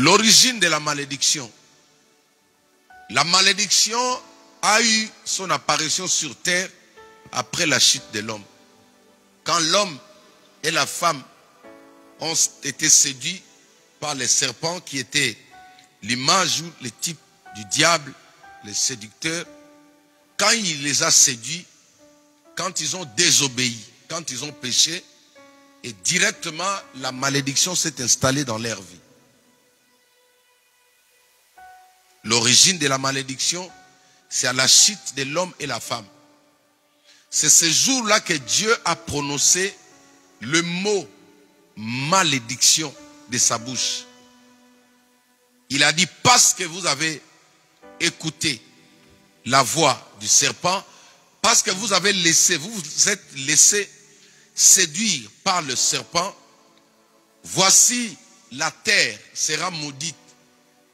L'origine de la malédiction. La malédiction a eu son apparition sur terre après la chute de l'homme. Quand l'homme et la femme ont été séduits par les serpents qui étaient l'image ou le type du diable, le séducteur, quand il les a séduits, quand ils ont désobéi, quand ils ont péché, et directement la malédiction s'est installée dans leur vie. L'origine de la malédiction, c'est à la chute de l'homme et la femme. C'est ce jour-là que Dieu a prononcé le mot malédiction de sa bouche. Il a dit, parce que vous avez écouté la voix du serpent, parce que vous avez laissé, vous vous êtes laissé séduire par le serpent, voici la terre sera maudite.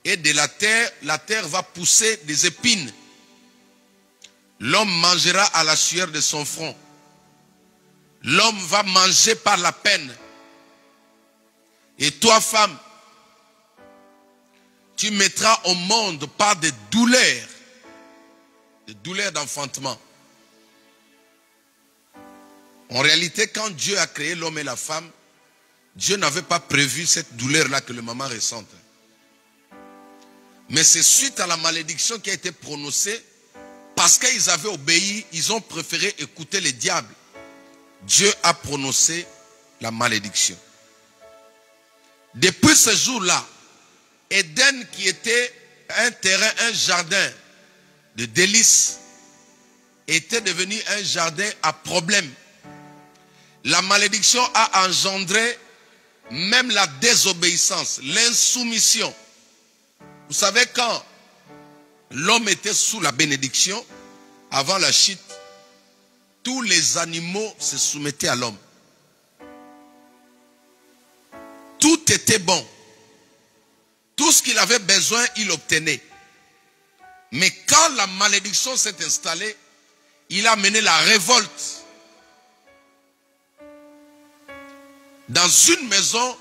Et de la terre va pousser des épines. L'homme mangera à la sueur de son front. L'homme va manger par la peine. Et toi, femme, tu mettras au monde par des douleurs d'enfantement. En réalité, quand Dieu a créé l'homme et la femme, Dieu n'avait pas prévu cette douleur-là que le maman ressente. Mais c'est suite à la malédiction qui a été prononcée, parce qu'ils avaient obéi, ils ont préféré écouter les diables. Dieu a prononcé la malédiction. Depuis ce jour-là, Éden, qui était un terrain, un jardin de délices, était devenu un jardin à problème. La malédiction a engendré même la désobéissance, l'insoumission. Vous savez, quand l'homme était sous la bénédiction, avant la chute, tous les animaux se soumettaient à l'homme. Tout était bon. Tout ce qu'il avait besoin, il obtenait. Mais quand la malédiction s'est installée, il a mené la révolte. Dans une maison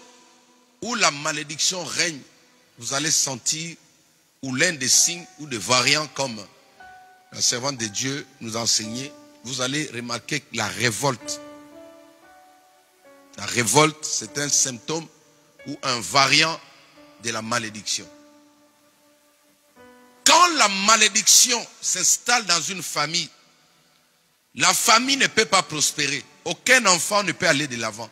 où la malédiction règne, vous allez sentir, ou l'un des signes ou des variants, comme la servante de Dieu nous a enseigné, vous allez remarquer la révolte. La révolte, c'est un symptôme ou un variant de la malédiction. Quand la malédiction s'installe dans une famille, la famille ne peut pas prospérer. Aucun enfant ne peut aller de l'avant.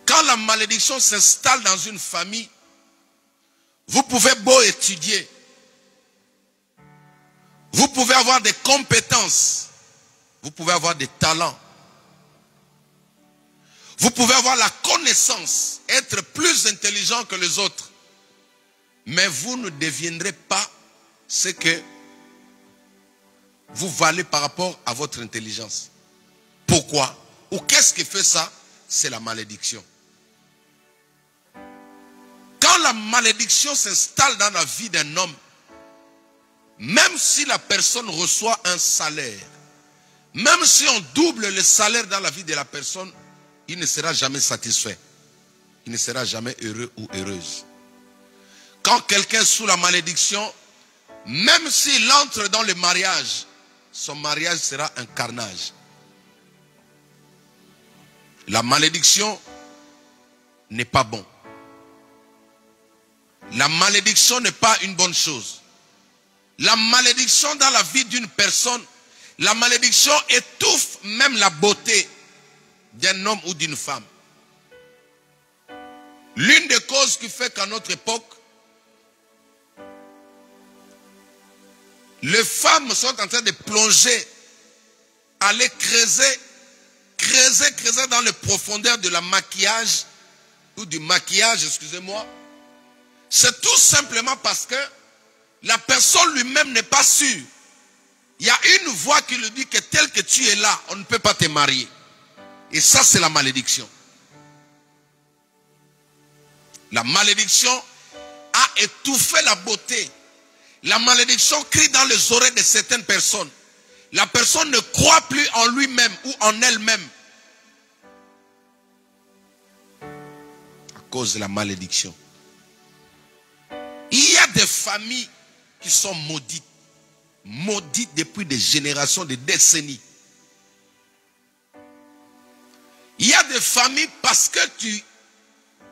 Quand la malédiction s'installe dans une famille, vous pouvez beau étudier, vous pouvez avoir des compétences, vous pouvez avoir des talents, vous pouvez avoir la connaissance, être plus intelligent que les autres, mais vous ne deviendrez pas ce que vous valez par rapport à votre intelligence. Pourquoi? Ou qu'est-ce qui fait ça? C'est la malédiction. Quand la malédiction s'installe dans la vie d'un homme, même si la personne reçoit un salaire, même si on double le salaire dans la vie de la personne, il ne sera jamais satisfait. Il ne sera jamais heureux ou heureuse. Quand quelqu'un est sous la malédiction, même s'il entre dans le mariage, son mariage sera un carnage. La malédiction n'est pas bon. La malédiction n'est pas une bonne chose. La malédiction dans la vie d'une personne, la malédiction étouffe même la beauté d'un homme ou d'une femme. L'une des causes qui fait qu'à notre époque, les femmes sont en train de plonger, aller creuser dans les profondeurs de la maquillage, ou du maquillage, excusez-moi. C'est tout simplement parce que la personne lui-même n'est pas sûre. Il y a une voix qui lui dit que tel que tu es là, on ne peut pas te marier. Et ça, c'est la malédiction. La malédiction a étouffé la beauté. La malédiction crie dans les oreilles de certaines personnes. La personne ne croit plus en lui-même ou en elle-même. À cause de la malédiction. Il y a des familles qui sont maudites. Maudites depuis des générations, des décennies. Il y a des familles parce que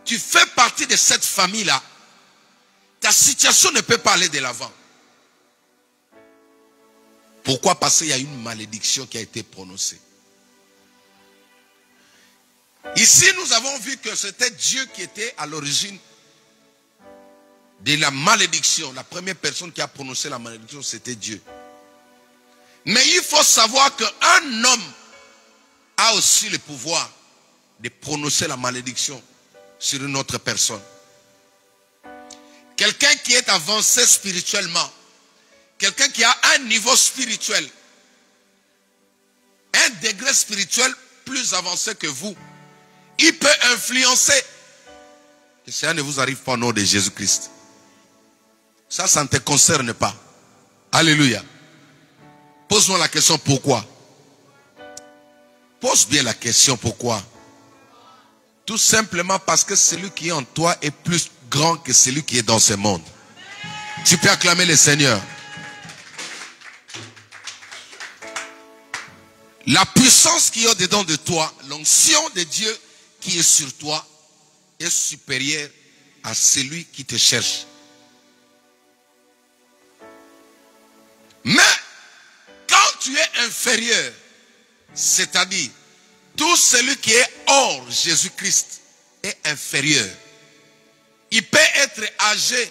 tu fais partie de cette famille-là. Ta situation ne peut pas aller de l'avant. Pourquoi? Parce qu'il y a une malédiction qui a été prononcée. Ici, nous avons vu que c'était Dieu qui était à l'origine de la malédiction. La première personne qui a prononcé la malédiction, c'était Dieu. Mais il faut savoir qu'un homme a aussi le pouvoir de prononcer la malédiction sur une autre personne. Quelqu'un qui est avancé spirituellement, quelqu'un qui a un niveau spirituel, un degré spirituel plus avancé que vous, il peut influencer. Que cela ne vous arrive pas au nom de Jésus-Christ. Ça ne te concerne pas. Alléluia. Pose-moi la question pourquoi. Pose bien la question pourquoi. Tout simplement parce que celui qui est en toi est plus grand que celui qui est dans ce monde. Tu peux acclamer le Seigneur. La puissance qui est au-dedans de toi, l'onction de Dieu qui est sur toi, est supérieure à celui qui te cherche. Mais, quand tu es inférieur, c'est-à-dire, tout celui qui est hors Jésus-Christ est inférieur. Il peut être âgé,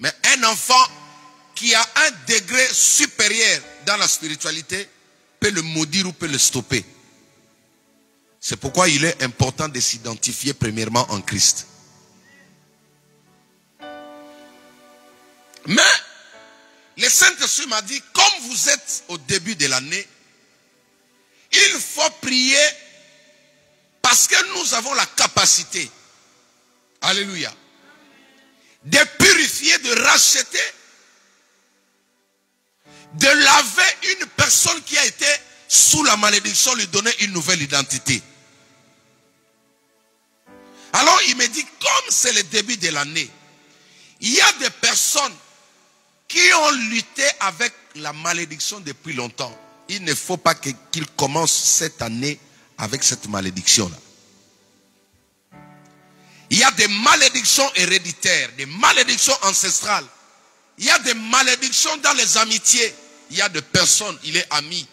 mais un enfant qui a un degré supérieur dans la spiritualité peut le maudire ou peut le stopper. C'est pourquoi il est important de s'identifier premièrement en Christ. Mais, le Saint-Esprit m'a dit, comme vous êtes au début de l'année, il faut prier parce que nous avons la capacité, alléluia, de purifier, de racheter, de laver une personne qui a été sous la malédiction, lui donner une nouvelle identité. Alors il me dit, comme c'est le début de l'année, il y a des personnes qui ont lutté avec la malédiction depuis longtemps. Il ne faut pas qu'ils commencent cette année avec cette malédiction-là. Il y a des malédictions héréditaires, des malédictions ancestrales. Il y a des malédictions dans les amitiés. Il y a des personnes, il est ami.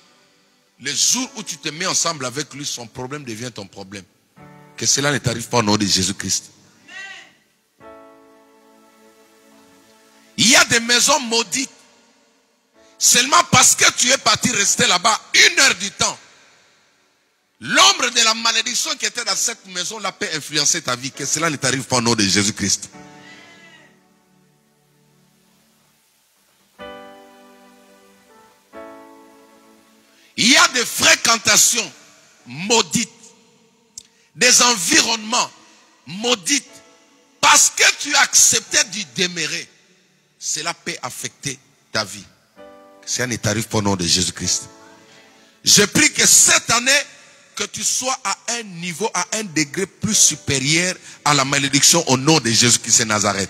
Le jour où tu te mets ensemble avec lui, son problème devient ton problème. Que cela ne t'arrive pas au nom de Jésus-Christ. Il y a des maisons maudites. Seulement parce que tu es parti rester là-bas 1 heure du temps. L'ombre de la malédiction qui était dans cette maison-là peut influencer ta vie. Que cela ne t'arrive pas au nom de Jésus-Christ. Il y a des fréquentations maudites. Des environnements maudits. Parce que tu as accepté d'y demeurer. Cela peut affecter ta vie. Ça ne t'arrive pas au nom de Jésus-Christ. Je prie que cette année, que tu sois à un niveau, à un degré plus supérieur à la malédiction au nom de Jésus-Christ de Nazareth.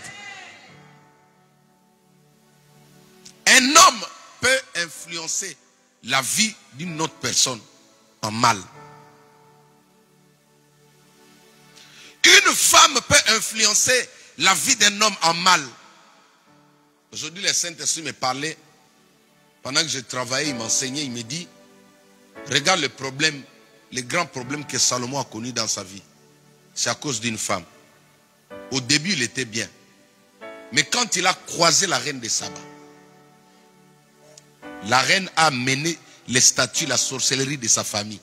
Un homme peut influencer la vie d'une autre personne en mal. Une femme peut influencer la vie d'un homme en mal. Aujourd'hui, le Saint-Esprit me parlait. Pendant que je travaillais, il m'enseignait, il me dit, regarde le problème, le grand problème que Salomon a connu dans sa vie. C'est à cause d'une femme. Au début, il était bien. Mais quand il a croisé la reine de Saba, la reine a mené les statues, la sorcellerie de sa famille.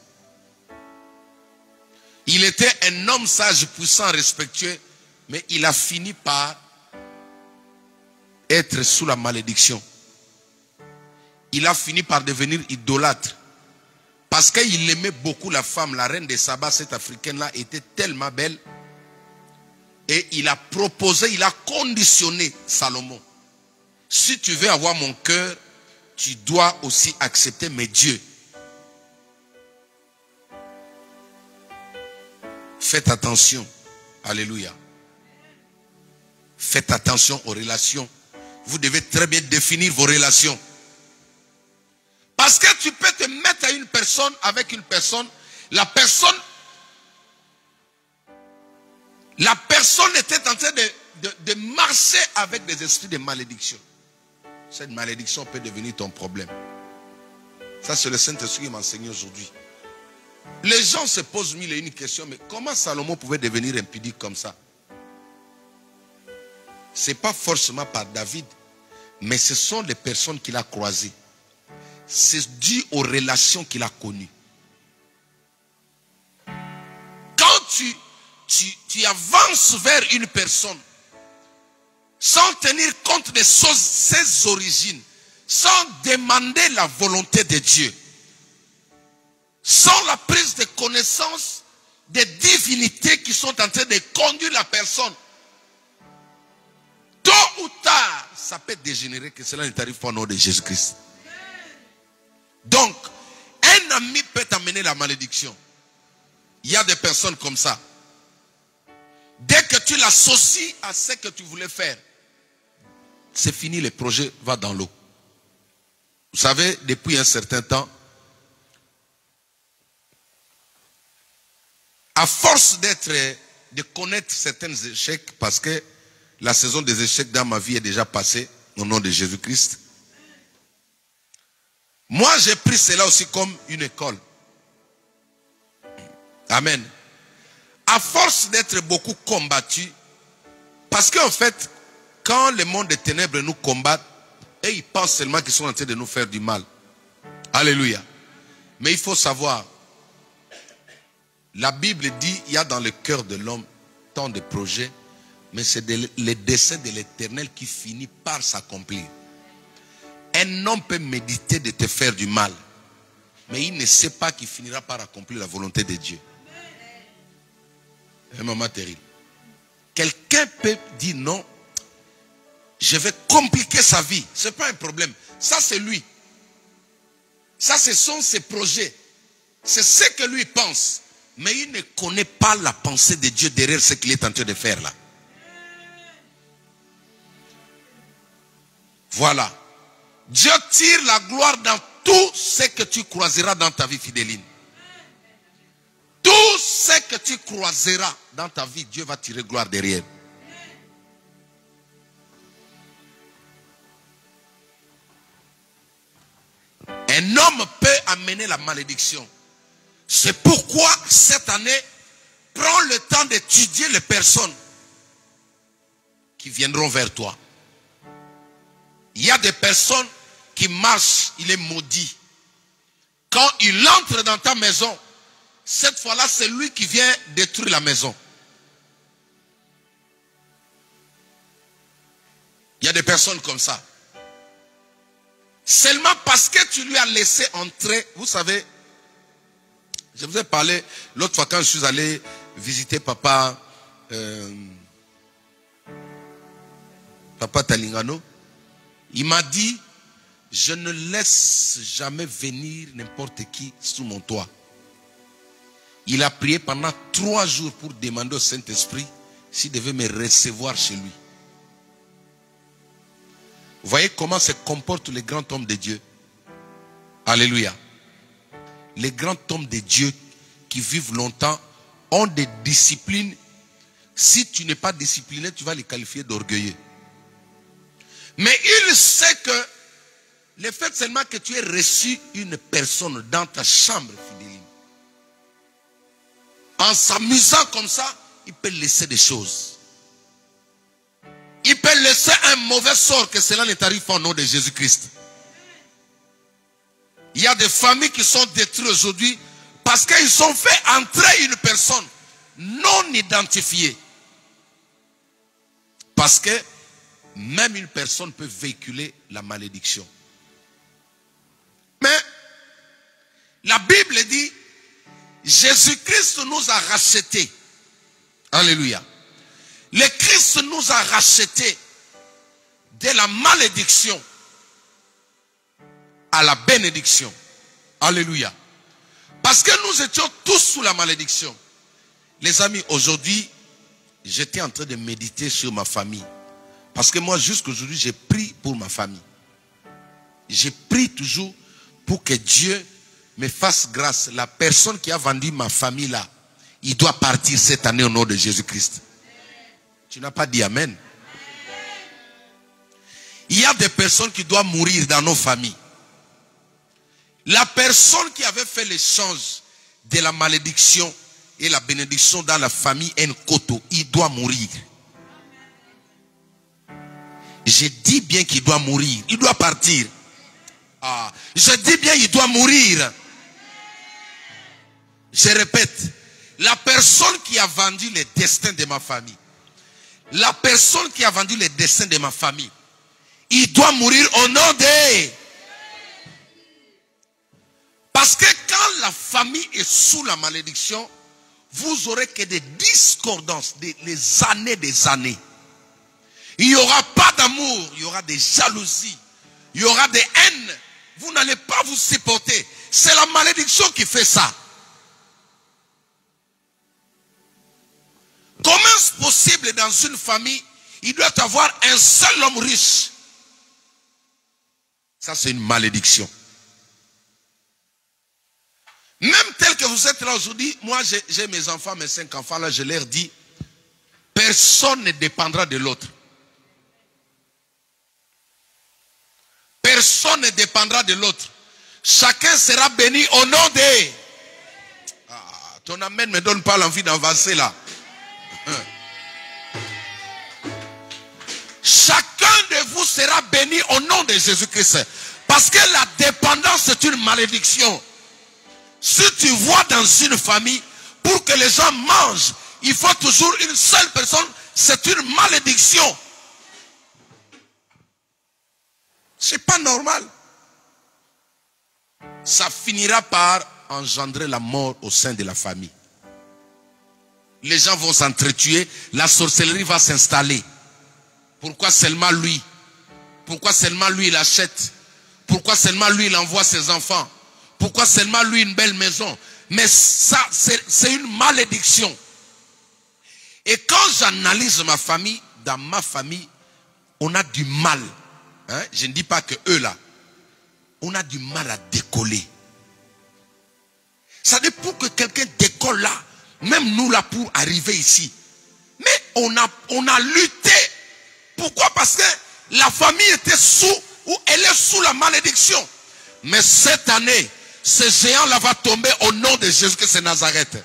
Il était un homme sage, puissant, respectueux, mais il a fini par être sous la malédiction. Il a fini par devenir idolâtre. Parce qu'il aimait beaucoup la femme, la reine de Saba, cette africaine-là, était tellement belle. Et il a proposé, il a conditionné Salomon. Si tu veux avoir mon cœur, tu dois aussi accepter mes dieux. Faites attention Alléluia. Faites attention aux relations. Vous devez très bien définir vos relations. Parce que tu peux te mettre à une personne, avec une personne, la personne était en train de marcher avec des esprits de malédiction. Cette malédiction peut devenir ton problème. Ça, c'est le Saint-Esprit qui m'enseigne aujourd'hui. Les gens se posent mille et une questions, mais comment Salomon pouvait devenir impudique comme ça? Ce n'est pas forcément par David, mais ce sont les personnes qu'il a croisées. C'est dû aux relations qu'il a connues. Quand tu avances vers une personne, sans tenir compte de ses origines, sans demander la volonté de Dieu, sans la prise de connaissance des divinités qui sont en train de conduire la personne, tôt ou tard, ça peut dégénérer, que cela ne t'arrive pas au nom de Jésus-Christ. Donc, un ami peut t'amener la malédiction. Il y a des personnes comme ça. Dès que tu l'associes à ce que tu voulais faire, c'est fini, le projet va dans l'eau. Vous savez, depuis un certain temps, à force de connaître certains échecs, parce que la saison des échecs dans ma vie est déjà passée, au nom de Jésus-Christ, moi j'ai pris cela aussi comme une école. Amen. À force d'être beaucoup combattu, parce qu'en fait, quand le monde des ténèbres nous combat, et ils pensent seulement qu'ils sont en train de nous faire du mal. Alléluia. Mais il faut savoir, la Bible dit, il y a dans le cœur de l'homme tant de projets, mais c'est le dessein de l'Éternel qui finit par s'accomplir. Un homme peut méditer de te faire du mal, mais il ne sait pas qu'il finira par accomplir la volonté de Dieu. Un moment terrible. Quelqu'un peut dire non, je vais compliquer sa vie. Ce n'est pas un problème. Ça, c'est lui. Ça, ce sont ses projets. C'est ce que lui pense. Mais il ne connaît pas la pensée de Dieu derrière ce qu'il est en train de faire là. Voilà. Dieu tire la gloire dans tout ce que tu croiseras dans ta vie, fidéline. Tout ce que tu croiseras dans ta vie, Dieu va tirer gloire derrière. Un homme peut amener la malédiction. C'est pourquoi cette année, prends le temps d'étudier les personnes qui viendront vers toi. Il y a des personnes qui marchent, il est maudit. Quand il entre dans ta maison, cette fois-là, c'est lui qui vient détruire la maison. Il y a des personnes comme ça. Seulement parce que tu lui as laissé entrer, vous savez, je vous ai parlé l'autre fois quand je suis allé visiter Papa Talingano. Il m'a dit, je ne laisse jamais venir n'importe qui sous mon toit. Il a prié pendant 3 jours pour demander au Saint-Esprit s'il devait me recevoir chez lui. Vous voyez comment se comportent les grands hommes de Dieu. Alléluia. Les grands hommes de Dieu qui vivent longtemps ont des disciplines. Si tu n'es pas discipliné, tu vas les qualifier d'orgueilleux. Mais il sait que le fait seulement que tu aies reçu une personne dans ta chambre, fidèle, en s'amusant comme ça, il peut laisser des choses. Il peut laisser un mauvais sort, que cela ne t'arrive pas au nom de Jésus-Christ. Il y a des familles qui sont détruites aujourd'hui parce qu'ils ont fait entrer une personne non identifiée. Parce que même une personne peut véhiculer la malédiction. Mais la Bible dit, Jésus-Christ nous a rachetés. Alléluia. Le Christ nous a rachetés de la malédiction à la bénédiction. Alléluia. Parce que nous étions tous sous la malédiction. Les amis, aujourd'hui, j'étais en train de méditer sur ma famille. Parce que moi, jusqu'aujourd'hui, j'ai prié pour ma famille. J'ai prié toujours pour que Dieu me fasse grâce. La personne qui a vendu ma famille là, il doit partir cette année au nom de Jésus-Christ. Tu n'as pas dit Amen. Il y a des personnes qui doivent mourir dans nos familles. La personne qui avait fait l'échange de la malédiction et la bénédiction dans la famille Nkoto, il doit mourir. Je dis bien qu'il doit mourir. Il doit partir. Ah, je dis bien il doit mourir. Je répète. La personne qui a vendu le destin de ma famille. La personne qui a vendu le destin de ma famille. Il doit mourir au nom de... Parce que quand la famille est sous la malédiction, vous aurez que des discordances, des années. Il n'y aura pas d'amour, il y aura des jalousies, il y aura des haines. Vous n'allez pas vous supporter. C'est la malédiction qui fait ça. Comment est-ce possible dans une famille, il doit y avoir un seul homme riche? Ça, c'est une malédiction. Même tel que vous êtes là aujourd'hui, moi j'ai mes enfants, mes 5 enfants là, je leur dis, personne ne dépendra de l'autre. Personne ne dépendra de l'autre. Chacun sera béni au nom de... Ah, ton amen ne me donne pas l'envie d'avancer là. Chacun de vous sera béni au nom de Jésus-Christ. Parce que la dépendance c'est une malédiction. Si tu vois dans une famille, pour que les gens mangent, il faut toujours une seule personne, c'est une malédiction. C'est pas normal. Ça finira par engendrer la mort au sein de la famille. Les gens vont s'entretuer, la sorcellerie va s'installer. Pourquoi seulement lui? Pourquoi seulement lui il achète? Pourquoi seulement lui il envoie ses enfants? Pourquoi seulement lui une belle maison? Mais ça, c'est une malédiction. Et quand j'analyse ma famille, dans ma famille, on a du mal. Hein? Je ne dis pas que eux là, on a du mal à décoller. Ça dit pour que quelqu'un décolle là, même nous là pour arriver ici. Mais on a lutté. Pourquoi? Parce que la famille était sous, ou elle est sous la malédiction. Mais cette année, ce géant là va tomber au nom de Jésus-Christ de Nazareth.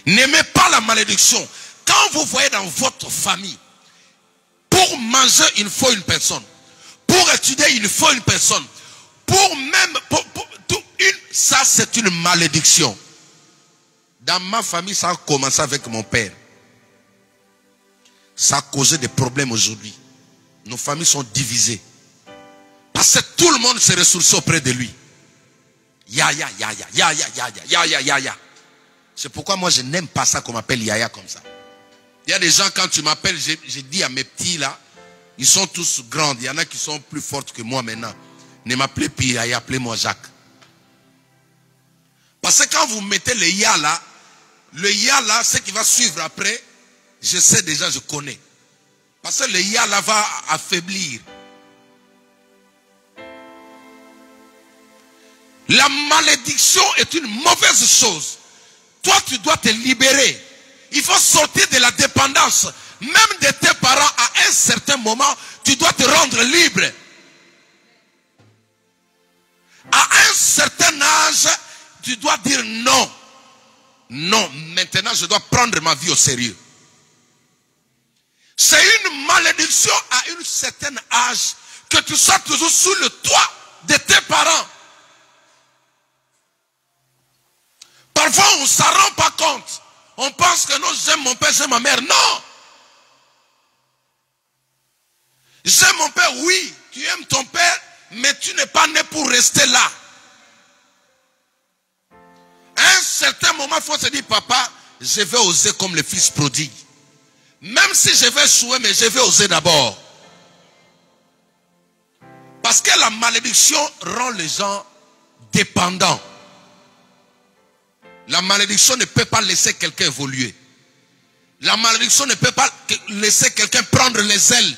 N'aimez pas la malédiction. Quand vous voyez dans votre famille, pour manger, il faut une personne. Pour étudier, il faut une personne. Pour même, ça c'est une malédiction. Dans ma famille, ça a commencé avec mon père. Ça a causé des problèmes aujourd'hui. Nos familles sont divisées. Parce que tout le monde se ressource auprès de lui. Yaya. C'est pourquoi moi je n'aime pas ça qu'on m'appelle Yaya comme ça. Il y a des gens, quand tu m'appelles, j'ai dit à mes petits là, ils sont tous grands. Il y en a qui sont plus fortes que moi maintenant. Ne m'appelez plus Yaya, appelez-moi Jacques. Parce que quand vous mettez le Ya là, ce qui va suivre après, je sais déjà, je connais. Parce que le Ya là va affaiblir. La malédiction est une mauvaise chose. Toi, tu dois te libérer. Il faut sortir de la dépendance. Même de tes parents, à un certain moment, tu dois te rendre libre. À un certain âge, tu dois dire non. Non, maintenant je dois prendre ma vie au sérieux. C'est une malédiction à un certain âge que tu sois toujours sous le toit de tes parents. Parfois on ne s'en rend pas compte. On pense que non, j'aime mon père, j'aime ma mère. Non. J'aime mon père, oui. Tu aimes ton père, mais tu n'es pas né pour rester là. À un certain moment, il faut se dire, papa, je vais oser comme le fils prodigue. Même si je vais échouer, mais je vais oser d'abord. Parce que la malédiction rend les gens dépendants. La malédiction ne peut pas laisser quelqu'un évoluer. La malédiction ne peut pas laisser quelqu'un prendre les ailes.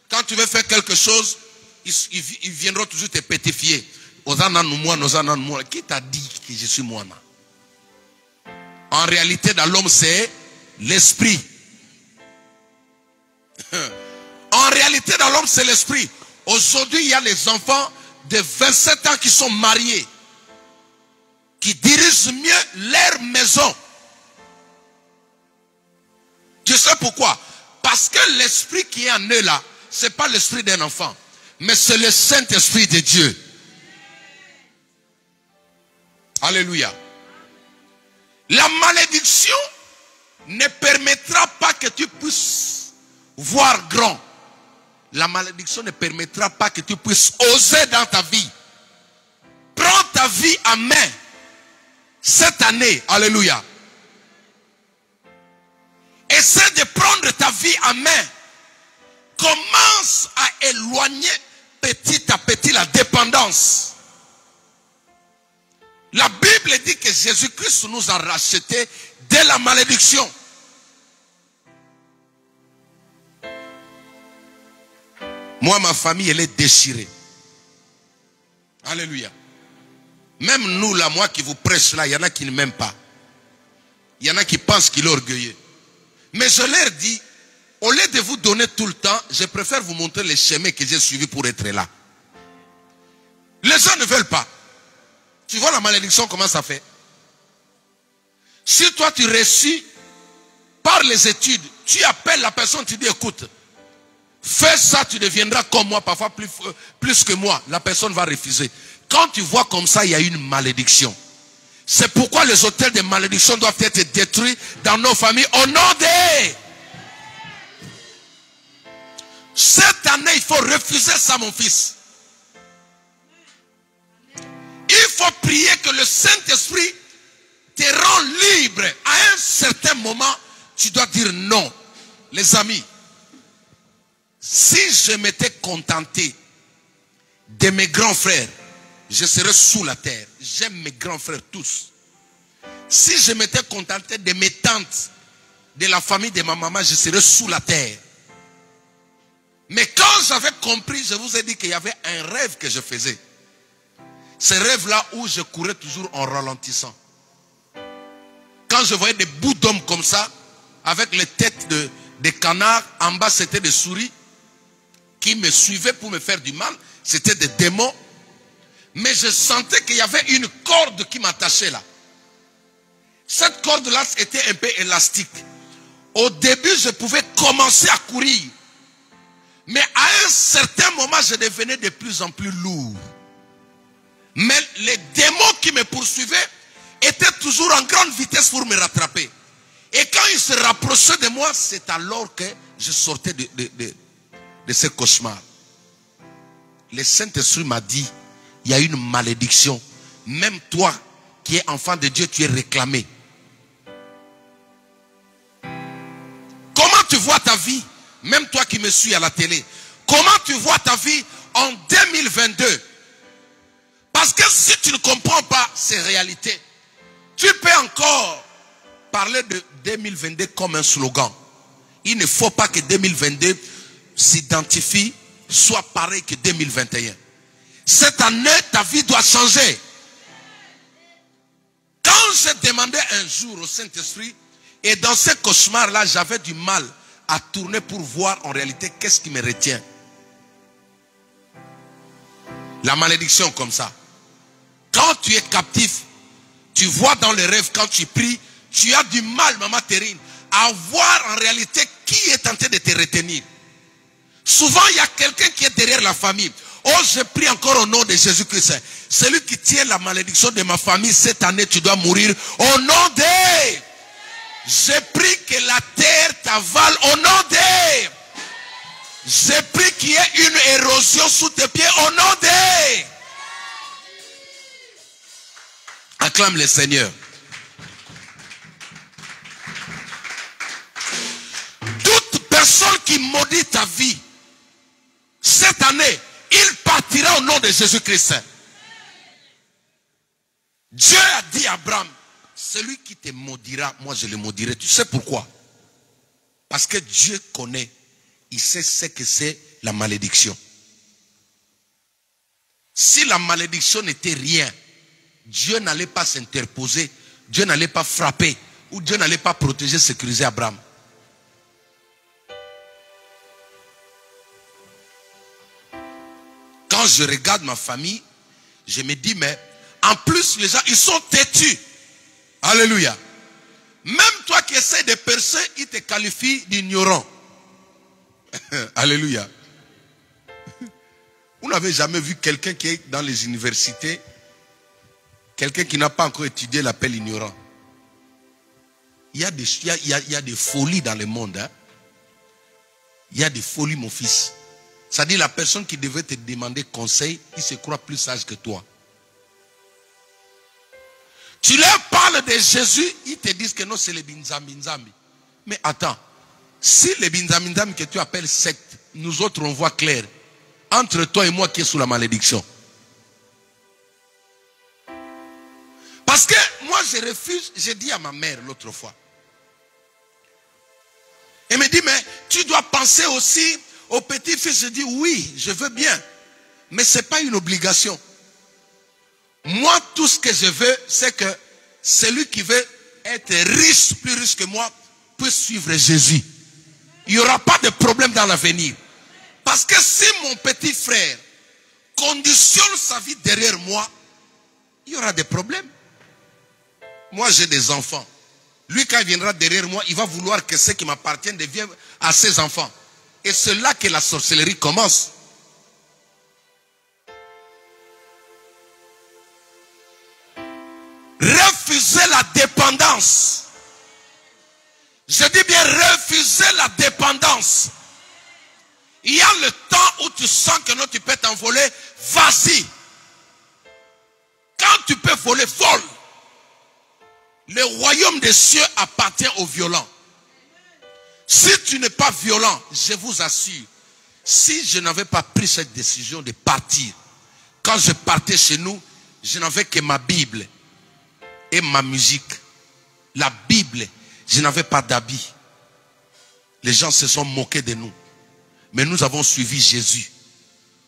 Quand tu veux faire quelque chose, ils viendront toujours te pétrifier. Qui t'a dit que je suis moi? En réalité, dans l'homme, c'est l'esprit. En réalité, dans l'homme, c'est l'esprit. Aujourd'hui, il y a des enfants de 27 ans qui sont mariés, qui dirigent mieux leur maison. Tu sais pourquoi? Parce que l'esprit qui est en eux là, ce n'est pas l'esprit d'un enfant, mais c'est le Saint-Esprit de Dieu. Alléluia. La malédiction ne permettra pas que tu puisses voir grand. La malédiction ne permettra pas que tu puisses oser dans ta vie. Prends ta vie en main cette année. Alléluia. Essaie de prendre ta vie en main. Commence à éloigner petit à petit la dépendance. La Bible dit que Jésus-Christ nous a rachetés de la malédiction. Moi, ma famille, elle est déchirée. Alléluia. Même nous, là, moi qui vous prêche là, il y en a qui ne m'aiment pas. Il y en a qui pensent qu'il est orgueilleux. Mais je leur dis, au lieu de vous donner tout le temps, je préfère vous montrer les chemins que j'ai suivis pour être là. Les gens ne veulent pas. Tu vois la malédiction, comment ça fait? Si toi tu réussis par les études, tu appelles la personne, tu dis écoute, fais ça, tu deviendras comme moi, parfois plus que moi. La personne va refuser. Quand tu vois comme ça, il y a une malédiction. C'est pourquoi les hôtels de malédiction doivent être détruits dans nos familles au nom de... Cette année, il faut refuser ça, mon fils. Il faut prier que le Saint-Esprit te rend libre. À un certain moment, tu dois dire non. Les amis, si je m'étais contenté de mes grands frères, je serais sous la terre. J'aime mes grands frères tous. Si je m'étais contenté de mes tantes, de la famille de ma maman, je serais sous la terre. Mais quand j'avais compris, je vous ai dit qu'il y avait un rêve que je faisais. Ce rêve-là où je courais toujours en ralentissant. Quand je voyais des bouts d'hommes comme ça, avec les têtes de canards, en bas c'était des souris, qui me suivaient pour me faire du mal, c'était des démons. Mais je sentais qu'il y avait une corde qui m'attachait là. Cette corde-là était un peu élastique. Au début, je pouvais commencer à courir. Mais à un certain moment, je devenais de plus en plus lourd. Mais les démons qui me poursuivaient étaient toujours en grande vitesse pour me rattraper. Et quand ils se rapprochaient de moi, c'est alors que je sortais de ce cauchemar. Le Saint-Esprit m'a dit, il y a une malédiction. Même toi qui es enfant de Dieu, tu es réclamé. Comment tu vois ta vie? Même toi qui me suis à la télé. Comment tu vois ta vie en 2022? Parce que si tu ne comprends pas ces réalités, tu peux encore parler de 2022 comme un slogan. Il ne faut pas que 2022 s'identifie, soit pareil que 2021. Cette année, ta vie doit changer. Quand j'ai demandé un jour au Saint-Esprit, et dans ce cauchemar-là, j'avais du mal à tourner pour voir en réalité qu'est-ce qui me retient. La malédiction comme ça. Quand tu es captif, tu vois dans les rêves, quand tu pries, tu as du mal, maman Terrine, à voir en réalité qui est tenté de te retenir. Souvent, il y a quelqu'un qui est derrière la famille. Oh, je prie encore au nom de Jésus-Christ. Celui qui tient la malédiction de ma famille, cette année, tu dois mourir. Au nom de... Je prie que la terre t'avale au nom de... Je prie qu'il y ait une érosion sous tes pieds au nom de... Acclame le Seigneur. Toute personne qui maudit ta vie, cette année, il partira au nom de Jésus-Christ. Dieu a dit à Abraham, celui qui te maudira, moi je le maudirai. Tu sais pourquoi? Parce que Dieu connaît, il sait ce que c'est la malédiction. Si la malédiction n'était rien, Dieu n'allait pas s'interposer, Dieu n'allait pas frapper, ou Dieu n'allait pas protéger, sécuriser Abraham. Quand je regarde ma famille, je me dis, mais en plus les gens, ils sont têtus. Alléluia. Même toi qui essaies de percer, ils te qualifient d'ignorant. Alléluia. Vous n'avez jamais vu quelqu'un qui est dans les universités, quelqu'un qui n'a pas encore étudié l'appelle ignorant. Il y a des folies dans le monde. Hein? Il y a des folies, mon fils. C'est-à-dire la personne qui devait te demander conseil, il se croit plus sage que toi. Tu leur parles de Jésus, ils te disent que non, c'est les binzambi. Mais attends, si les binzambi que tu appelles secte, nous autres on voit clair, entre toi et moi qui est sous la malédiction. Parce que moi je refuse, j'ai dit à ma mère l'autre fois. Elle me dit, mais tu dois penser aussi au petit-fils. Je dis, oui, je veux bien. Mais ce n'est pas une obligation. Moi, tout ce que je veux, c'est que celui qui veut être riche, plus riche que moi, puisse suivre Jésus. Il n'y aura pas de problème dans l'avenir. Parce que si mon petit frère conditionne sa vie derrière moi, il y aura des problèmes. Moi, j'ai des enfants. Lui, quand il viendra derrière moi, il va vouloir que ce qui m'appartient devienne à ses enfants. Et c'est là que la sorcellerie commence. Refuser la dépendance. Je dis bien refuser la dépendance. Il y a le temps où tu sens que non, tu peux t'envoler, vas-y. Quand tu peux voler, vole. Le royaume des cieux appartient aux violents. Si tu n'es pas violent, je vous assure, si je n'avais pas pris cette décision de partir, quand je partais chez nous, je n'avais que ma Bible et ma musique. La Bible, je n'avais pas d'habit. Les gens se sont moqués de nous. Mais nous avons suivi Jésus.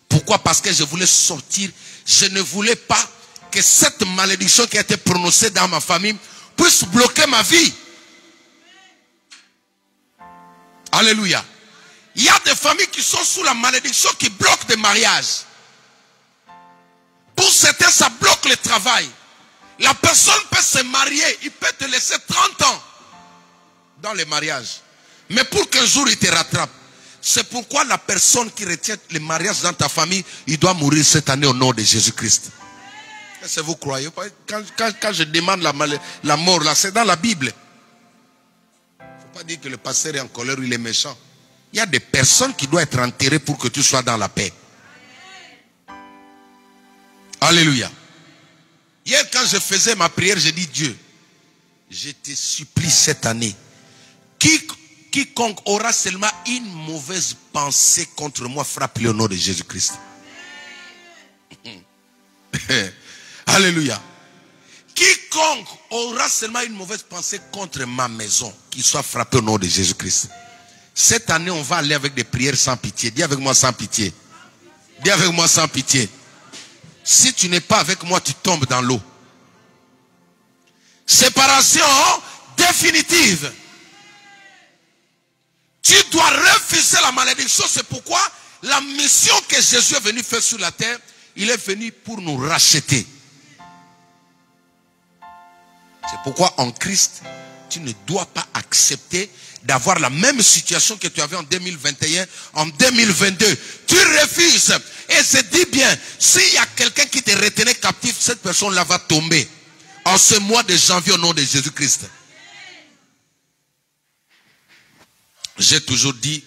Pourquoi? Parce que je voulais sortir. Je ne voulais pas que cette malédiction qui a été prononcée dans ma famille puisse bloquer ma vie. Alléluia. Il y a des familles qui sont sous la malédiction qui bloquent des mariages. Pour certains, ça bloque le travail. La personne peut se marier, il peut te laisser 30 ans dans le mariage. Mais pour qu'un jour il te rattrape. C'est pourquoi la personne qui retient le mariage dans ta famille, il doit mourir cette année au nom de Jésus-Christ. Est-ce que vous croyez? Quand je demande la mort, là, c'est dans la Bible. Il ne faut pas dire que le pasteur est en colère ou il est méchant. Il y a des personnes qui doivent être enterrées pour que tu sois dans la paix. Alléluia. Hier, quand je faisais ma prière, j'ai dit, Dieu, je te supplie cette année, quiconque aura seulement une mauvaise pensée contre moi, frappe-le au nom de Jésus-Christ. Alléluia. Quiconque aura seulement une mauvaise pensée contre ma maison, qu'il soit frappé au nom de Jésus-Christ. Cette année, on va aller avec des prières sans pitié. Dis avec moi sans pitié. Dis avec moi sans pitié. Si tu n'es pas avec moi, tu tombes dans l'eau. Séparation définitive. Tu dois refuser la malédiction. C'est pourquoi la mission que Jésus est venu faire sur la terre, il est venu pour nous racheter. C'est pourquoi en Christ, tu ne dois pas accepter d'avoir la même situation que tu avais en 2021, en 2022. Tu refuses. Et se dit bien, s'il y a quelqu'un qui te retenait captif, cette personne-là va tomber. En ce mois de janvier au nom de Jésus-Christ. J'ai toujours dit,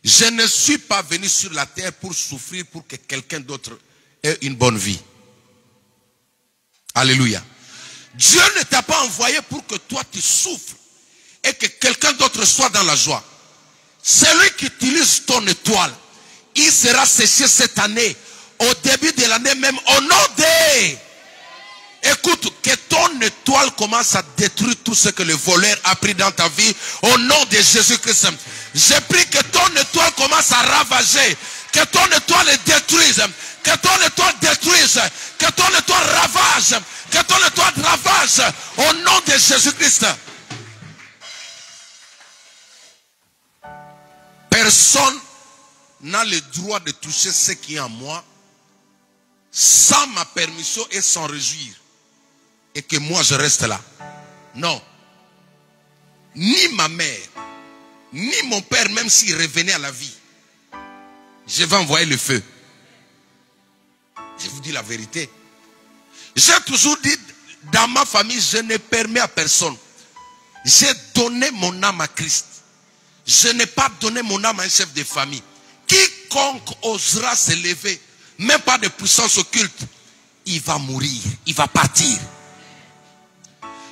je ne suis pas venu sur la terre pour souffrir pour que quelqu'un d'autre ait une bonne vie. Alléluia. Dieu ne t'a pas envoyé pour que toi tu souffres et que quelqu'un d'autre soit dans la joie. Celui qui utilise ton étoile, il sera séché cette année, au début de l'année même, au nom de... Écoute, que ton étoile commence à détruire tout ce que le voleur a pris dans ta vie au nom de Jésus-Christ. J'ai pris que ton étoile commence à ravager, que ton étoile détruise, que ton étoile détruise, que ton étoile ravage, que ton étoile ravage au nom de Jésus-Christ. Personne n'a le droit de toucher ce qui est en moi sans ma permission et sans réjouir. Et que moi je reste là. Non. Ni ma mère, ni mon père, même s'il revenait à la vie, je vais envoyer le feu. Je vous dis la vérité. J'ai toujours dit, dans ma famille, je ne permets à personne. J'ai donné mon âme à Christ. Je n'ai pas donné mon âme à un chef de famille. Quiconque osera se lever, même pas de puissance occulte, il va mourir, il va partir.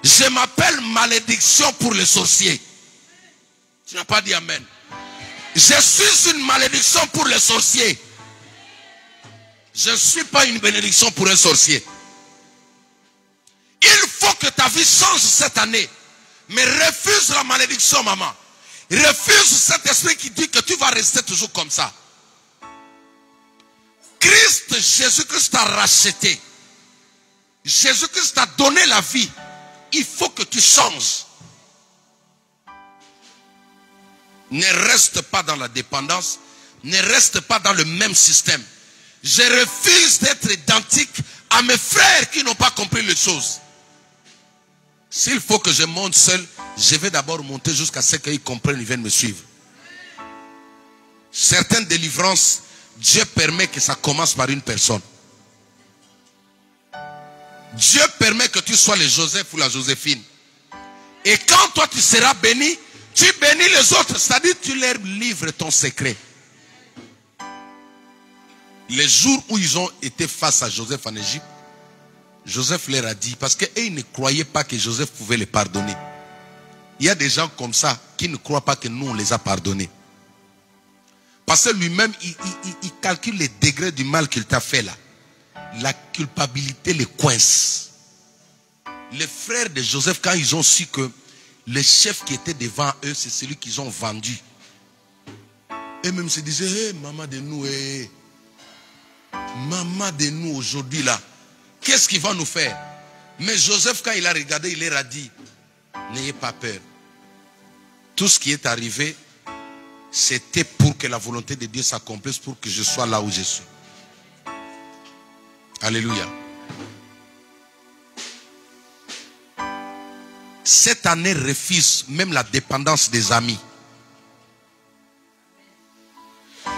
Je m'appelle malédiction pour les sorciers. Tu n'as pas dit amen. Je suis une malédiction pour les sorciers. Je ne suis pas une bénédiction pour un sorcier. Il faut que ta vie change cette année. Mais refuse la malédiction, maman. Refuse cet esprit qui dit que tu vas rester toujours comme ça. Christ, Jésus-Christ t'a racheté. Jésus-Christ t'a donné la vie. Il faut que tu changes. Ne reste pas dans la dépendance. Ne reste pas dans le même système. Je refuse d'être identique à mes frères qui n'ont pas compris les choses. S'il faut que je monte seul, je vais d'abord monter jusqu'à ce qu'ils comprennent, ils viennent me suivre. Certaines délivrances, Dieu permet que ça commence par une personne. Dieu permet que tu sois le Joseph ou la Joséphine. Et quand toi tu seras béni, tu bénis les autres. C'est-à-dire tu leur livres ton secret. Les jours où ils ont été face à Joseph en Égypte, Joseph leur a dit, parce qu'ils ne croyaient pas que Joseph pouvait les pardonner. Il y a des gens comme ça qui ne croient pas que nous on les a pardonnés. Parce que lui-même, il calcule les degrés du mal qu'il t'a fait là. La culpabilité les coince. Les frères de Joseph, quand ils ont su que le chef qui était devant eux, c'est celui qu'ils ont vendu. Eux-mêmes se disaient, hey, maman de nous, hey, maman de nous aujourd'hui là, qu'est-ce qu'il va nous faire? Mais Joseph, quand il a regardé, il leur a dit, n'ayez pas peur. Tout ce qui est arrivé, c'était pour que la volonté de Dieu s'accomplisse, pour que je sois là où je suis. Alléluia. Cette année refuse même la dépendance des amis.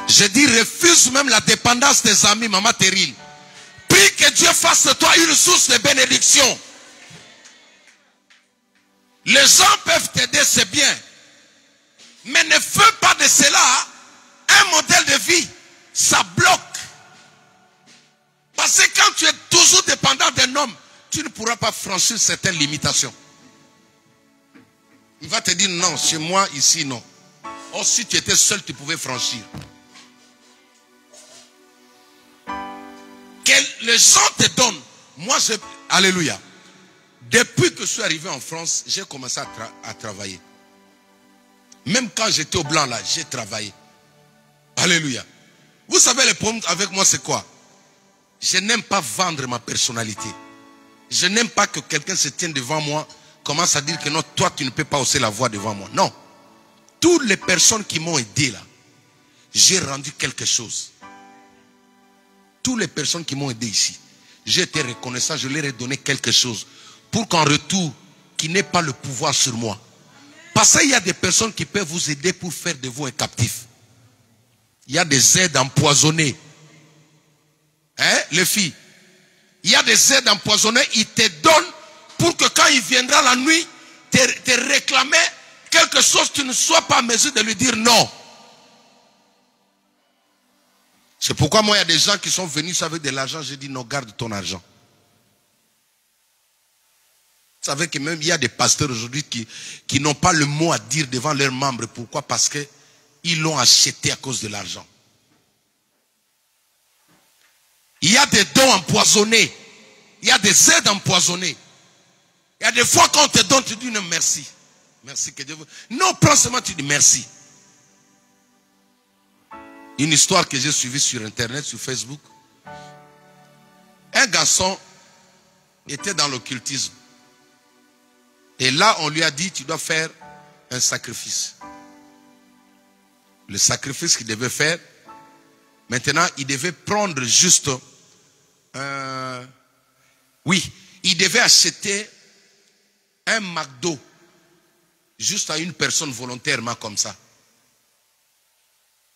Je dis refuse même la dépendance des amis, maman Terril. Prie que Dieu fasse de toi une source de bénédiction. Les gens peuvent t'aider, c'est bien. Mais ne fais pas de cela un modèle de vie. Ça bloque. Parce que quand tu es toujours dépendant d'un homme, tu ne pourras pas franchir certaines limitations. Il va te dire non, chez moi, ici, non. Or, si tu étais seul, tu pouvais franchir. Que les gens te donnent. Moi, alléluia. Depuis que je suis arrivé en France, j'ai commencé à travailler. Même quand j'étais au blanc là, j'ai travaillé. Alléluia. Vous savez le problème avec moi c'est quoi? Je n'aime pas vendre ma personnalité. Je n'aime pas que quelqu'un se tienne devant moi, commence à dire que non, toi tu ne peux pas hausser la voix devant moi. Non. Toutes les personnes qui m'ont aidé là, j'ai rendu quelque chose. Toutes les personnes qui m'ont aidé ici, j'ai été reconnaissant, je leur ai donné quelque chose. Pour qu'en retour, qu'ils n'aient pas le pouvoir sur moi. Parce qu'il y a des personnes qui peuvent vous aider pour faire de vous un captif. Il y a des aides empoisonnées. Hein, les filles? Il y a des aides empoisonnées, ils te donnent pour que quand il viendra la nuit, te réclamer quelque chose, tu ne sois pas en mesure de lui dire non. C'est pourquoi moi, il y a des gens qui sont venus avec de l'argent, j'ai dit non, garde ton argent. Vous savez que même il y a des pasteurs aujourd'hui qui n'ont pas le mot à dire devant leurs membres. Pourquoi? Parce qu'ils l'ont acheté à cause de l'argent. Il y a des dons empoisonnés. Il Il y a des aides empoisonnées. Il y a des fois quand on te donne, tu dis non, merci. Merci que Dieu vous... Non, prends seulement, tu dis merci. Une histoire que j'ai suivie sur Internet, sur Facebook. Un garçon était dans l'occultisme. Et là, on lui a dit, tu dois faire un sacrifice. Le sacrifice qu'il devait faire, maintenant, il devait prendre juste... oui, il devait acheter un McDo juste à une personne volontairement comme ça.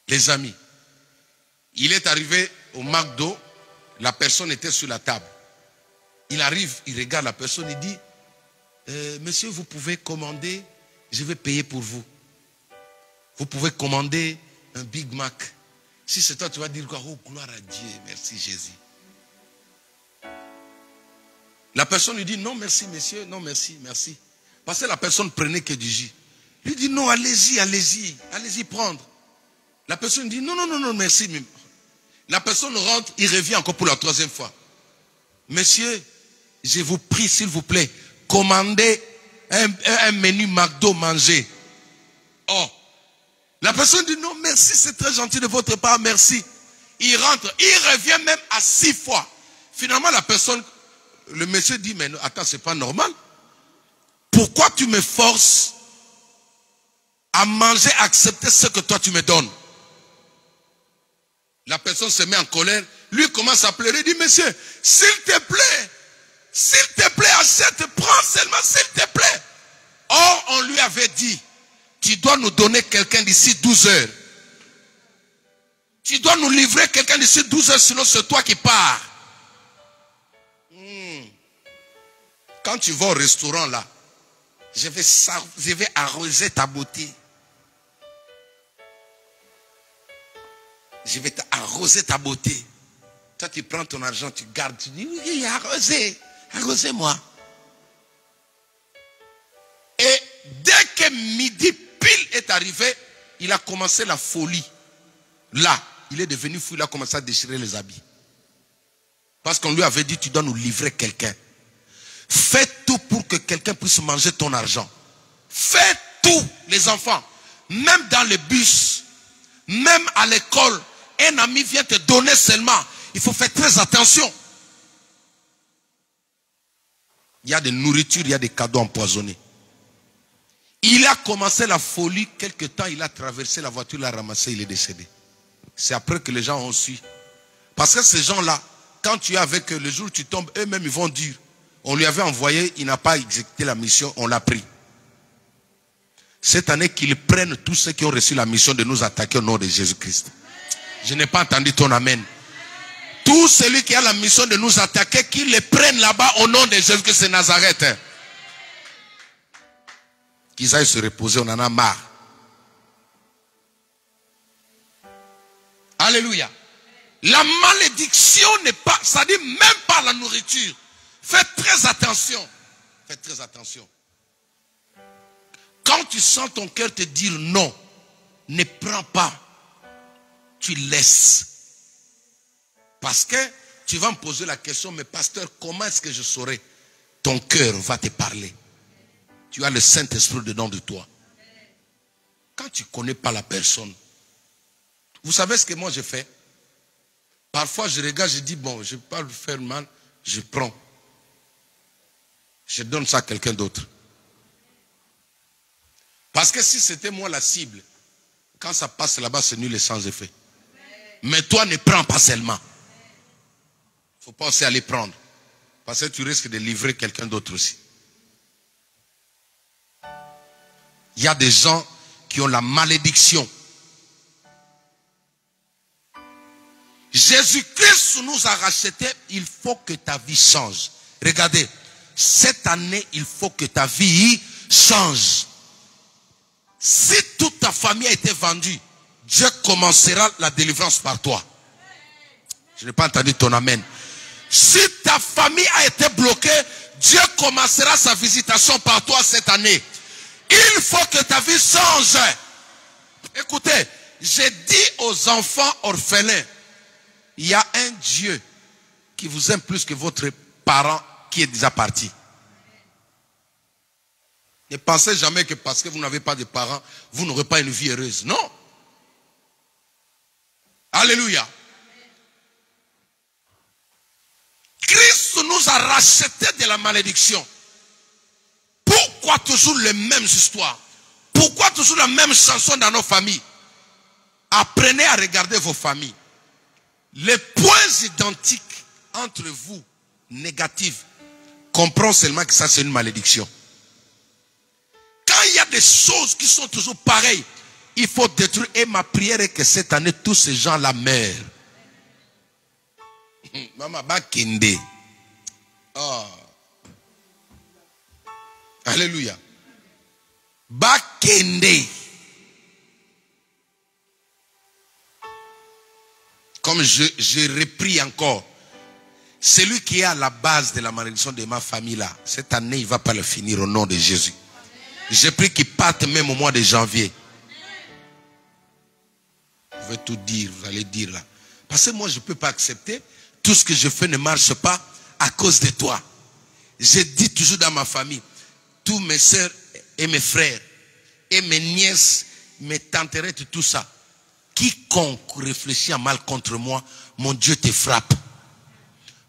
Les amis, il est arrivé au McDo, la personne était sur la table. Il arrive, il regarde la personne, il dit, monsieur, vous pouvez commander, je vais payer pour vous. Vous pouvez commander un Big Mac. Si c'est toi, tu vas dire quoi? Oh, gloire à Dieu, merci Jésus. La personne lui dit, non merci monsieur, non merci, merci. Parce que la personne prenait que du jus. Il dit, non, allez-y, allez-y, allez-y prendre. La personne dit, non, non, non, non, merci. La personne rentre, il revient encore pour la troisième fois. Monsieur, je vous prie, s'il vous plaît, commandez un menu McDo manger. Oh, la personne dit, non, merci, c'est très gentil de votre part, merci. Il rentre, il revient même à 6 fois. Finalement, la personne... Le monsieur dit, mais attends, c'est pas normal. Pourquoi tu me forces à manger, à accepter ce que toi tu me donnes? La personne se met en colère. Lui commence à pleurer. Il dit, monsieur, s'il te plaît, achète, prends seulement, s'il te plaît. Or, on lui avait dit, tu dois nous donner quelqu'un d'ici 12 heures. Tu dois nous livrer quelqu'un d'ici 12 heures, sinon c'est toi qui pars. Quand tu vas au restaurant là, je vais arroser ta beauté. Je vais arroser ta beauté. Toi tu prends ton argent, tu gardes, tu dis, oui, arrosez-moi. Et dès que midi pile est arrivé, il a commencé la folie. Là, il est devenu fou, il a commencé à déchirer les habits. Parce qu'on lui avait dit, tu dois nous livrer quelqu'un. Fais tout pour que quelqu'un puisse manger ton argent. Fais tout, les enfants. Même dans le bus, même à l'école, un ami vient te donner seulement. Il faut faire très attention. Il y a des nourritures, il y a des cadeaux empoisonnés. Il a commencé la folie, quelque temps, il a traversé la voiture, il l'a ramassé, il est décédé. C'est après que les gens ont su. Parce que ces gens-là, quand tu es avec eux, le jour où tu tombes, eux-mêmes, ils vont dire, on lui avait envoyé, il n'a pas exécuté la mission, on l'a pris. Cette année, qu'ils prennent tous ceux qui ont reçu la mission de nous attaquer au nom de Jésus-Christ. Je n'ai pas entendu ton amen. Tout celui qui a la mission de nous attaquer, qu'ils les prennent là-bas au nom de Jésus-Christ de Nazareth. Qu'ils aillent se reposer, on en a marre. Alléluia. La malédiction n'est pas, ça dit même pas la nourriture. Faites très attention. Faites très attention. Quand tu sens ton cœur te dire non, ne prends pas. Tu laisses. Parce que tu vas me poser la question, mais pasteur, comment est-ce que je saurai? Ton cœur va te parler. Tu as le Saint-Esprit dedans de toi. Quand tu ne connais pas la personne, vous savez ce que moi je fais? Parfois je regarde, je dis, bon, je ne vais pas lui faire mal, je prends. Je donne ça à quelqu'un d'autre. Parce que si c'était moi la cible, quand ça passe là-bas, c'est nul et sans effet. Mais toi, ne prends pas seulement. Il ne faut pas aussi aller prendre. Parce que tu risques de livrer quelqu'un d'autre aussi. Il y a des gens qui ont la malédiction. Jésus-Christ nous a rachetés, il faut que ta vie change. Regardez, cette année, il faut que ta vie change. Si toute ta famille a été vendue, Dieu commencera la délivrance par toi. Je n'ai pas entendu ton amen. Si ta famille a été bloquée, Dieu commencera sa visitation par toi cette année. Il faut que ta vie change. Écoutez, j'ai dit aux enfants orphelins, il y a un Dieu qui vous aime plus que votre parent qui est déjà parti. Ne pensez jamais que parce que vous n'avez pas de parents, vous n'aurez pas une vie heureuse. Non. Alléluia. Christ nous a rachetés de la malédiction. Pourquoi toujours les mêmes histoires? Pourquoi toujours la même chanson dans nos familles? Apprenez à regarder vos familles. Les points identiques entre vous, négatifs, comprends seulement que ça c'est une malédiction. Quand il y a des choses qui sont toujours pareilles, il faut détruire. Et ma prière est que cette année, tous ces gens-là meurent. Maman, Bakinde. Oh. Alléluia. Bakinde. Comme je repris encore. Celui qui est à la base de la malédiction de ma famille là, cette année, il ne va pas le finir au nom de Jésus. J'ai pris qu'il parte même au mois de janvier. Vous pouvez tout dire, vous allez dire là. Parce que moi, je ne peux pas accepter. Tout ce que je fais ne marche pas à cause de toi. Je dis toujours dans ma famille, tous mes soeurs et mes frères, et mes nièces, mes tanterettes, tout ça. Quiconque réfléchit à mal contre moi, mon Dieu te frappe.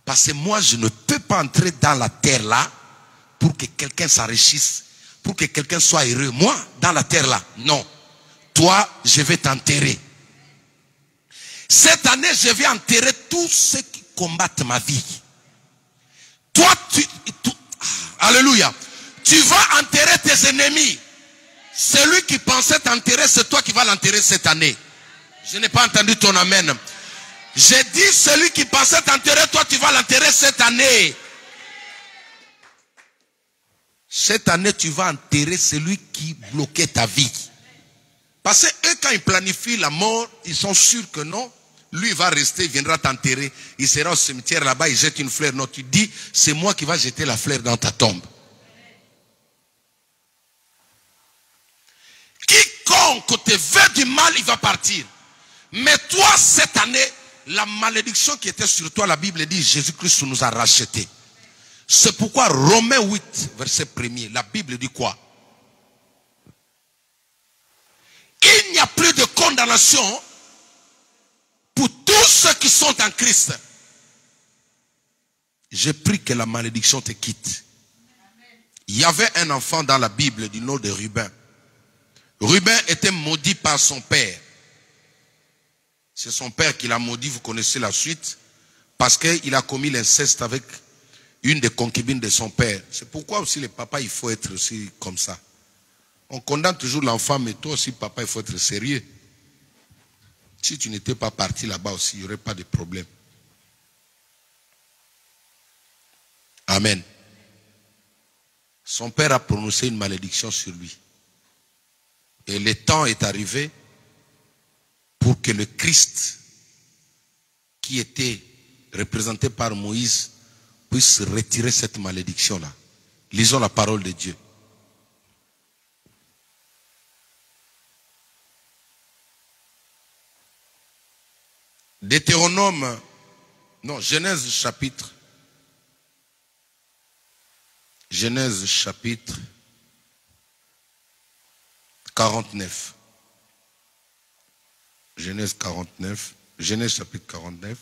Parce que moi, je ne peux pas entrer dans la terre là pour que quelqu'un s'enrichisse, pour que quelqu'un soit heureux. Moi, dans la terre là, non. Toi, je vais t'enterrer. Cette année, je vais enterrer tous ceux qui combattent ma vie. Toi, alléluia. Tu vas enterrer tes ennemis. Celui qui pensait t'enterrer, c'est toi qui vas l'enterrer cette année. Je n'ai pas entendu ton amen. J'ai dit, celui qui pensait t'enterrer, toi tu vas l'enterrer cette année. Cette année, tu vas enterrer celui qui bloquait ta vie. Parce que eux, quand ils planifient la mort, ils sont sûrs que non. Lui, il va rester, il viendra t'enterrer. Il sera au cimetière là-bas, il jette une fleur. Non, tu dis, c'est moi qui va jeter la fleur dans ta tombe. Quiconque te veut du mal, il va partir. Mais toi, cette année, la malédiction qui était sur toi, la Bible dit, Jésus-Christ nous a rachetés. C'est pourquoi Romains 8, verset 1er, la Bible dit quoi? Il n'y a plus de condamnation pour tous ceux qui sont en Christ. Je prie que la malédiction te quitte. Il y avait un enfant dans la Bible du nom de Ruben. Ruben était maudit par son père. C'est son père qui l'a maudit, vous connaissez la suite, parce qu'il a commis l'inceste avec une des concubines de son père. C'est pourquoi aussi les papas, il faut être aussi comme ça. On condamne toujours l'enfant, mais toi aussi, papa, il faut être sérieux. Si tu n'étais pas parti là-bas aussi, il n'y aurait pas de problème. Amen. Son père a prononcé une malédiction sur lui. Et le temps est arrivé pour que le Christ, qui était représenté par Moïse, puisse retirer cette malédiction-là. Lisons la parole de Dieu. Deutéronome, non, Genèse chapitre 49. Genèse 49, Genèse chapitre 49.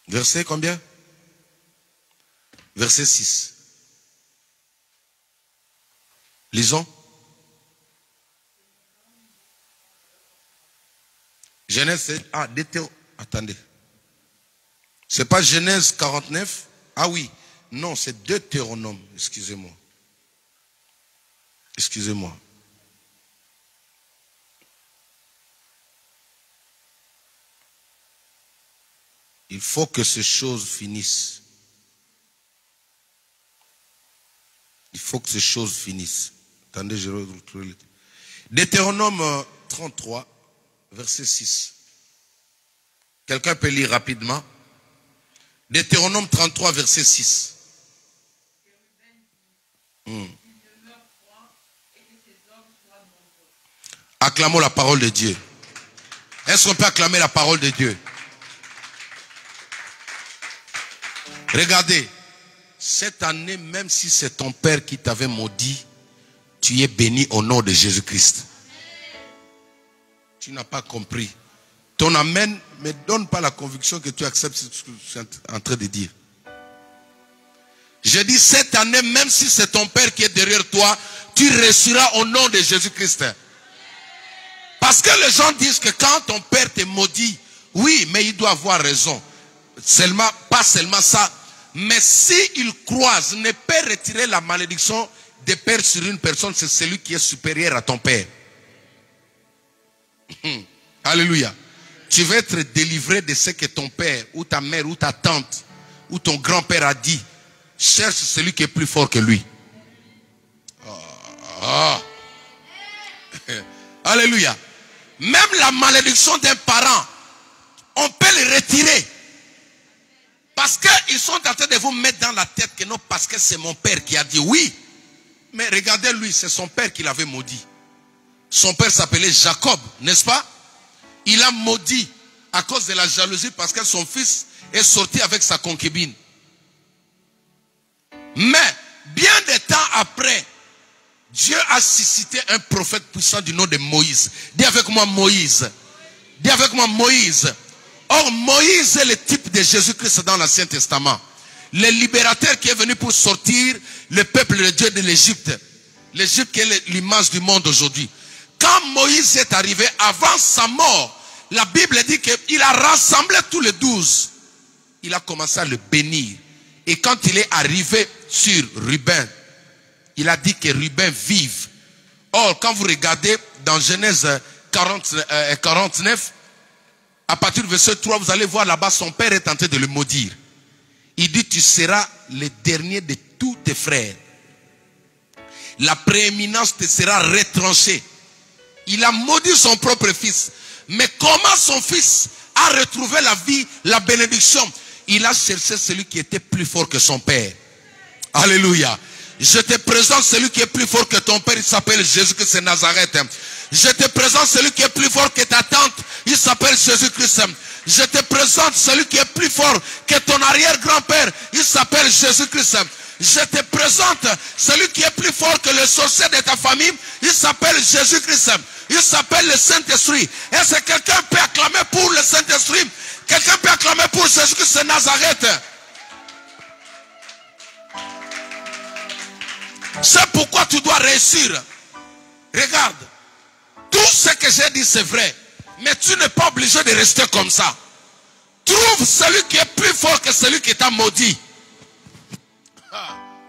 Verset combien? Verset 6. Lisons. Genèse, attendez. C'est pas Genèse 49? Ah oui. Non, c'est Deutéronome. Excusez-moi. Excusez-moi. Il faut que ces choses finissent. Il faut que ces choses finissent. Attendez, je retrouve le... Deutéronome 33, verset 6. Quelqu'un peut lire rapidement? Deutéronome 33, verset 6. Acclamons la parole de Dieu. Est-ce qu'on peut acclamer la parole de Dieu? Regardez, cette année, même si c'est ton père qui t'avait maudit, tu es béni au nom de Jésus-Christ. Tu n'as pas compris. Ton amen ne me donne pas la conviction que tu acceptes ce que je suis en train de dire. Je dis cette année, même si c'est ton père qui est derrière toi, tu réussiras au nom de Jésus-Christ. Parce que les gens disent que quand ton père te maudit, oui, mais il doit avoir raison. Seulement, pas seulement ça, mais s'il croise, ne peut retirer la malédiction des pères sur une personne, c'est celui qui est supérieur à ton père. Alléluia. Tu vas être délivré de ce que ton père, ou ta mère, ou ta tante, ou ton grand-père a dit. Cherche celui qui est plus fort que lui. Alléluia. Même la malédiction d'un parent, on peut le retirer. Parce qu'ils sont en train de vous mettre dans la tête que non, parce que c'est mon père qui a dit oui. Mais regardez lui, c'est son père qui l'avait maudit. Son père s'appelait Jacob, n'est-ce pas? Il a maudit à cause de la jalousie parce que son fils est sorti avec sa concubine. Mais, bien des temps après, Dieu a suscité un prophète puissant du nom de Moïse. Dis avec moi Moïse. Dis avec moi Moïse. Or, Moïse est le type de Jésus-Christ dans l'Ancien Testament. Le libérateur qui est venu pour sortir le peuple de Dieu de l'Égypte. L'Égypte qui est l'image du monde aujourd'hui. Quand Moïse est arrivé, avant sa mort, la Bible dit qu'il a rassemblé tous les 12. Il a commencé à le bénir. Et quand il est arrivé sur Ruben, il a dit que Ruben vive. Or, quand vous regardez dans Genèse 49, à partir du verset 3, vous allez voir là-bas, son père est tenté de le maudire. Il dit, tu seras le dernier de tous tes frères. La prééminence te sera retranchée. Il a maudit son propre fils. Mais comment son fils a retrouvé la vie, la bénédiction? Il a cherché celui qui était plus fort que son père. Alléluia. Je te présente celui qui est plus fort que ton père. Il s'appelle Jésus-Christ de Nazareth. Je te présente celui qui est plus fort que ta tante. Il s'appelle Jésus-Christ. Je te présente celui qui est plus fort que ton arrière-grand-père. Il s'appelle Jésus-Christ. Je te présente celui qui est plus fort que le sorcier de ta famille. Il s'appelle Jésus-Christ. Il s'appelle le Saint-Esprit. Est-ce que quelqu'un peut acclamer pour le Saint-Esprit? Quelqu'un peut acclamer pour Jésus-Christ de Nazareth? C'est pourquoi tu dois réussir. Regarde. Tout ce que j'ai dit c'est vrai. Mais tu n'es pas obligé de rester comme ça. Trouve celui qui est plus fort que celui qui t'a maudit.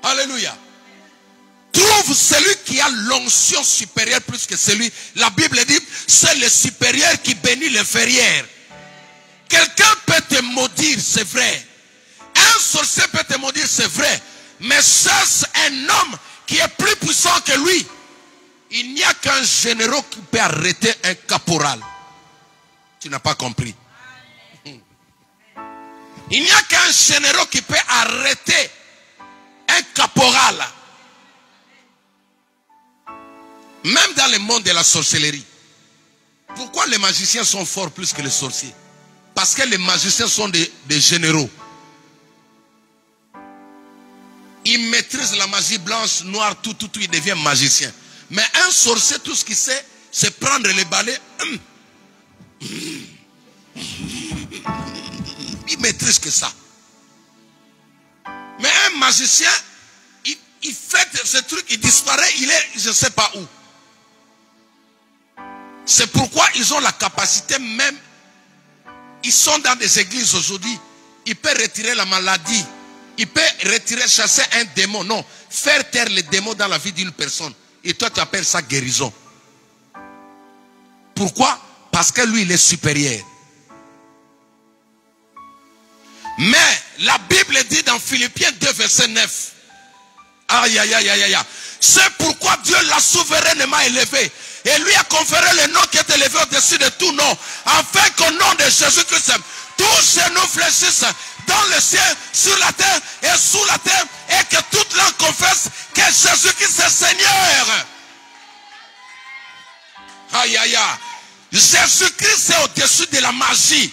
Alléluia. Trouve celui qui a l'onction supérieure plus que celui. La Bible dit, c'est le supérieur qui bénit l'inférieur. Quelqu'un peut te maudire, c'est vrai. Un sorcier peut te maudire, c'est vrai. Mais cherche un homme qui est plus puissant que lui. Il n'y a qu'un général qui peut arrêter un caporal. Tu n'as pas compris. Il n'y a qu'un général qui peut arrêter un caporal. Même dans le monde de la sorcellerie. Pourquoi les magiciens sont forts plus que les sorciers? Parce que les magiciens sont des généraux. Il maîtrise la magie blanche, noire, tout, il devient magicien. Mais un sorcier, tout ce qu'il sait, c'est prendre les balais. Il maîtrise que ça. Mais un magicien, il fait ce truc, il disparaît, il est je ne sais pas où. C'est pourquoi ils ont la capacité même, ils sont dans des églises aujourd'hui, ils peuvent retirer la maladie. Il peut retirer, chasser un démon. Non, faire taire les démons dans la vie d'une personne. Et toi, tu appelles ça guérison. Pourquoi? Parce que lui, il est supérieur. Mais la Bible dit dans Philippiens 2, verset 9. Aïe, aïe, aïe, aïe, aïe. C'est pourquoi Dieu l'a souverainement élevé. Et lui a conféré le nom qui est élevé au-dessus de tout nom. Afin qu'au nom de Jésus-Christ, tous genoux fléchissent dans le ciel, sur la terre et sous la terre. Et que toute langue confesse que Jésus-Christ est Seigneur. Aïe, aïe, aïe. Jésus-Christ est au-dessus de la magie.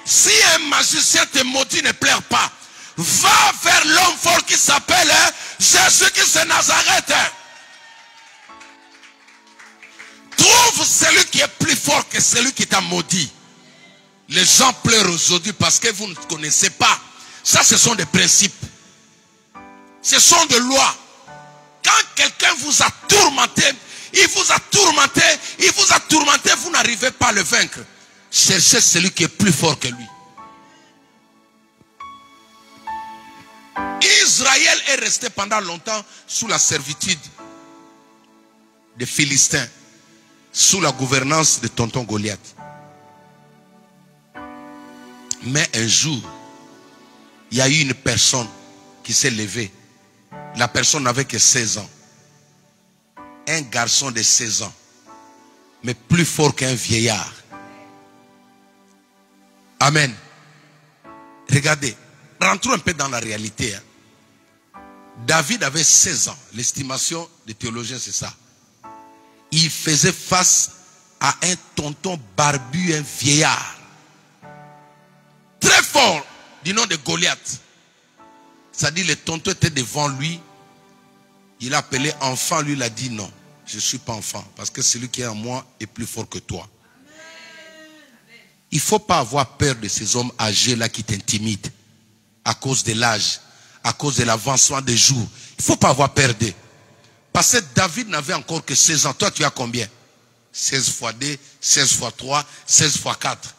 Si un magicien te maudit, ne pleure pas. Va vers l'homme fort qui s'appelle Jésus-Christ de Nazareth. Trouve celui qui est plus fort que celui qui t'a maudit. Les gens pleurent aujourd'hui parce que vous ne connaissez pas. Ça, ce sont des principes. Ce sont des lois. Quand quelqu'un vous a tourmenté, vous n'arrivez pas à le vaincre. Cherchez celui qui est plus fort que lui. Israël est resté pendant longtemps sous la servitude des Philistins, sous la gouvernance de tonton Goliath. Mais un jour, il y a eu une personne qui s'est levée. La personne n'avait que 16 ans. Un garçon de 16 ans, mais plus fort qu'un vieillard. Amen. Regardez, rentrons un peu dans la réalité. David avait 16 ans. L'estimation des théologiens, c'est ça. Il faisait face à un tonton barbu, un vieillard. Très fort, du nom de Goliath. C'est-à-dire, le tonton était devant lui. Il a appelé enfant, lui il a dit non, je ne suis pas enfant. Parce que celui qui est en moi est plus fort que toi. Il ne faut pas avoir peur de ces hommes âgés là qui t'intimident. À cause de l'âge, à cause de l'avancement des jours. Il ne faut pas avoir peur d'eux. Parce que David n'avait encore que 16 ans. Toi tu as combien? 16 fois 2, 16 fois 3, 16 fois 4.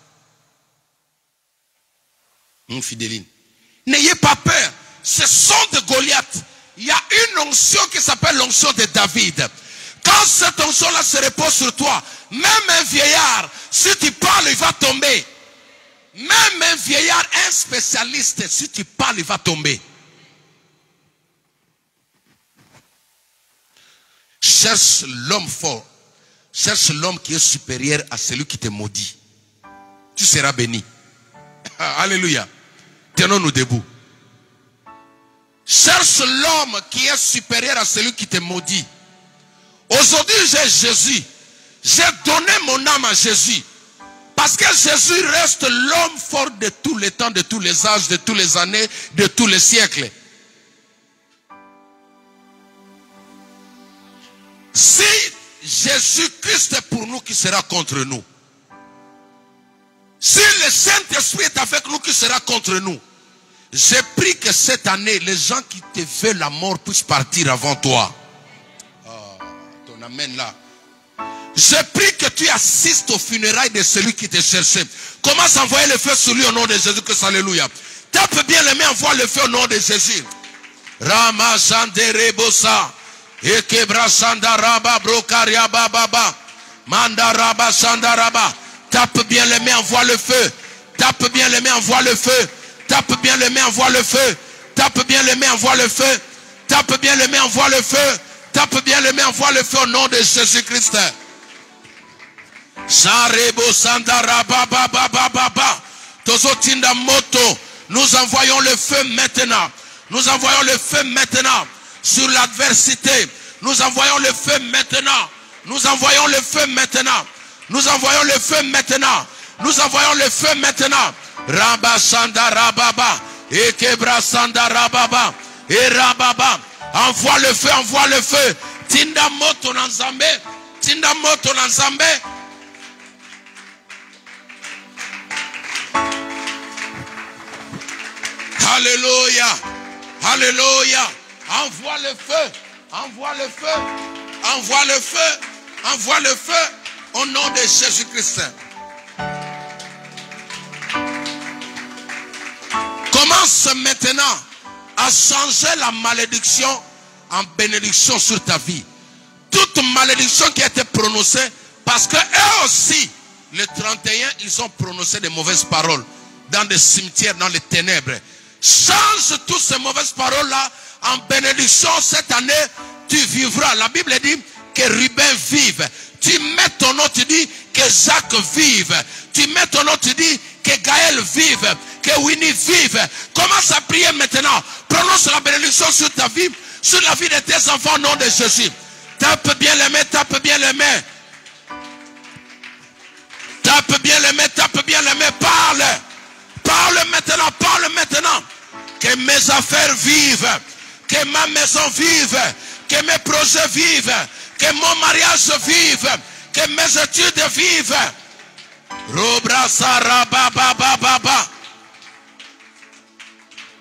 Mon fidéline. N'ayez pas peur. Ce sont de Goliath. Il y a une onction qui s'appelle l'onction de David. Quand cette onction-là se repose sur toi, même un vieillard, si tu parles, il va tomber. Même un vieillard, un spécialiste, si tu parles, il va tomber. Cherche l'homme fort. Cherche l'homme qui est supérieur à celui qui te maudit. Tu seras béni. Alléluia. Tenons-nous debout. Cherche l'homme qui est supérieur à celui qui te maudit. Aujourd'hui, j'ai Jésus. J'ai donné mon âme à Jésus. Parce que Jésus reste l'homme fort de tous les temps, de tous les âges, de toutes les années, de tous les siècles. Si Jésus-Christ est pour nous, qui sera contre nous? Si le Saint-Esprit est avec nous, qui sera contre nous? J'ai pris que cette année, les gens qui te veulent la mort puissent partir avant toi. Oh, ton amen là. J'ai pris que tu assistes aux funérailles de celui qui te cherchait. Commence à envoyer le feu sur lui au nom de Jésus-Christ. Alléluia. Tape bien les mains, envoie le feu au nom de Jésus. Rama Shandere Bosa. Ekebra Shandaraba Brokaria Baba. Mandaraba Shandaraba. Tape bien les mains, envoie le feu. Tape bien les mains, envoie le feu. Tape bien les mains, envoie le feu. Tape bien les mains, envoie le feu. Tape bien les mains, envoie le feu. Tape bien les mains, envoie le feu au nom de Jésus-Christ. Sarebo Sandara Baba Baba Baba. Tozotinda Moto. Nous envoyons le feu maintenant. Nous envoyons le feu maintenant sur l'adversité. Nous envoyons le feu maintenant. Nous envoyons le feu maintenant. Nous envoyons le feu maintenant. Nous envoyons le feu maintenant. Rabba Sandara Baba. Ekebra Sandara Baba. Et Rababa. Envoie le feu, envoie le feu. Tinda Moto Nanzambe. Tinda Moto Nanzambe. Alléluia. Alléluia. Envoie le feu. Envoie le feu. Envoie le feu. Envoie le feu. Au nom de Jésus-Christ. Commence maintenant à changer la malédiction en bénédiction sur ta vie. Toute malédiction qui a été prononcée, parce que eux aussi, les 31, ils ont prononcé des mauvaises paroles dans des cimetières, dans les ténèbres. Change toutes ces mauvaises paroles-là en bénédiction. Cette année, tu vivras. La Bible dit que Ruben vive. Tu mets ton nom, tu dis que Jacques vive. Tu mets ton nom, tu dis que Gaël vive. Que Winnie vive. Commence à prier maintenant. Prononce la bénédiction sur ta vie, sur la vie de tes enfants au nom de Jésus. Tape bien les mains, tape bien les mains. Tape bien les mains, tape bien les mains. Parle. Parle maintenant, parle maintenant. Que mes affaires vivent. Que ma maison vive. Que mes projets vivent. Que mon mariage vive. Que mes études vivent.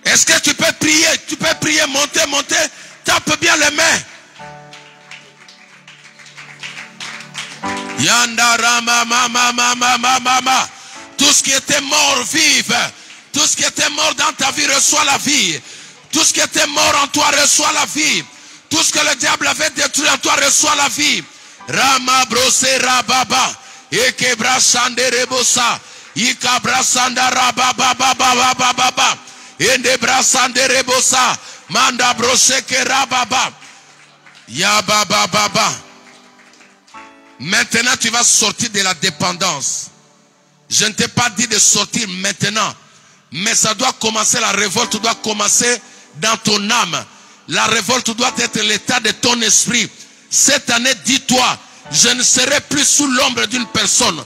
Est-ce que tu peux prier? Tu peux prier, monter, monter. Tape bien les mains. Yandara mama. Tout ce qui était mort vive. Tout ce qui était mort dans ta vie reçoit la vie. Tout ce qui était mort en toi reçoit la vie. Tout ce que le diable avait détruit en toi reçoit la vie. Rama brose rababa. Ekebra sande rebosa. Ikabra sanda rababa baba. Endebra sande rebosa. Manda brose ke rababa. Ya baba. Maintenant tu vas sortir de la dépendance. Je ne t'ai pas dit de sortir maintenant. Mais ça doit commencer, la révolte doit commencer dans ton âme. La révolte doit être l'état de ton esprit. Cette année, dis-toi, je ne serai plus sous l'ombre d'une personne.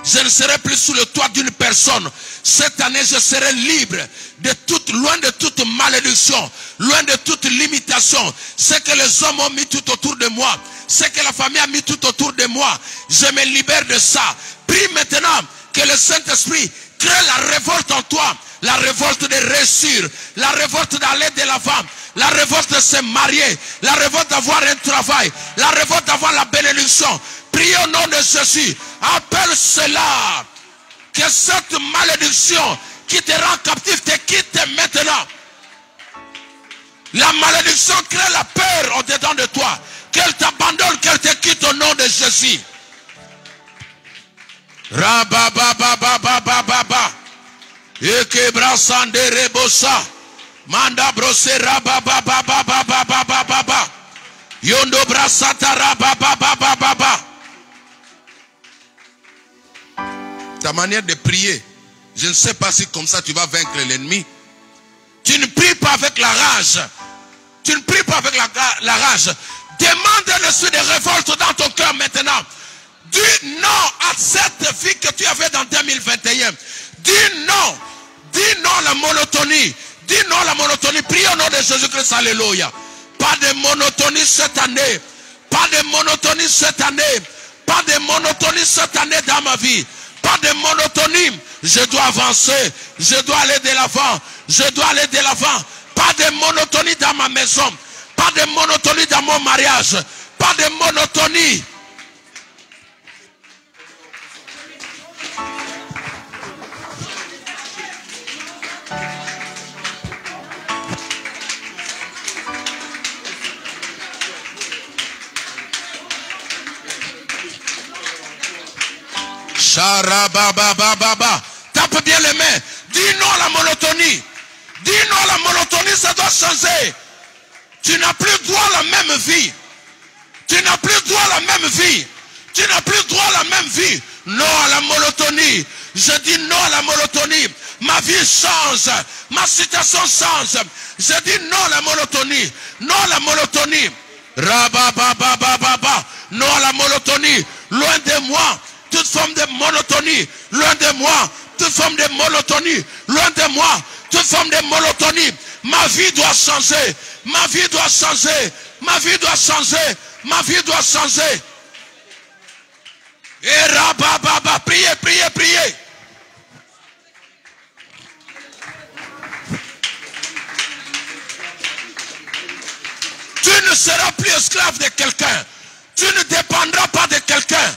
Je ne serai plus sous le toit d'une personne. Cette année, je serai libre de loin de toute malédiction, loin de toute limitation. Ce que les hommes ont mis tout autour de moi, ce que la famille a mis tout autour de moi, je me libère de ça. Prie maintenant que le Saint-Esprit crée la révolte en toi. La révolte de réussir, la révolte d'aller de l'avant, la révolte de se marier, la révolte d'avoir un travail, la révolte d'avoir la bénédiction. Prie au nom de Jésus. Appelle cela. Que cette malédiction qui te rend captif te quitte maintenant. La malédiction crée la peur au-dedans de toi. Qu'elle t'abandonne, qu'elle te quitte au nom de Jésus. Rabababababababa. Ekebra sande rebosa. Manda brose rababababababababa. Yondo brasata rababababababa. Ta manière de prier, je ne sais pas si comme ça tu vas vaincre l'ennemi. Tu ne pries pas avec la rage. Tu ne pries pas avec la rage. Demande un esprit de révolte dans ton cœur maintenant. Dis non à cette vie que tu avais dans 2021. Dis non. Dis non à la monotonie. Dis non à la monotonie. Prie au nom de Jésus-Christ. Alléluia. Pas de monotonie cette année. Pas de monotonie cette année. Pas de monotonie cette année dans ma vie. Pas de monotonie. Je dois avancer. Je dois aller de l'avant. Je dois aller de l'avant. Pas de monotonie dans ma maison. Pas de monotonie dans mon mariage. Pas de monotonie. Charababababa. Tape bien les mains. Dis non à la monotonie. Dis non à la monotonie, ça doit changer. Tu n'as plus droit à la même vie. Tu n'as plus droit à la même vie. Tu n'as plus droit à la même vie. Non à la monotonie. Je dis non à la monotonie. Ma vie change. Ma situation change. Je dis non à la monotonie. Non à la monotonie. Rabababababa. Non à la monotonie. Loin de moi. Toute forme de monotonie, loin de moi. Toute forme de monotonie, loin de moi. Toute forme de monotonie. Ma vie doit changer. Ma vie doit changer. Ma vie doit changer. Ma vie doit changer. Et rabababa, priez, priez, priez. Tu ne seras plus esclave de quelqu'un. Tu ne dépendras pas de quelqu'un.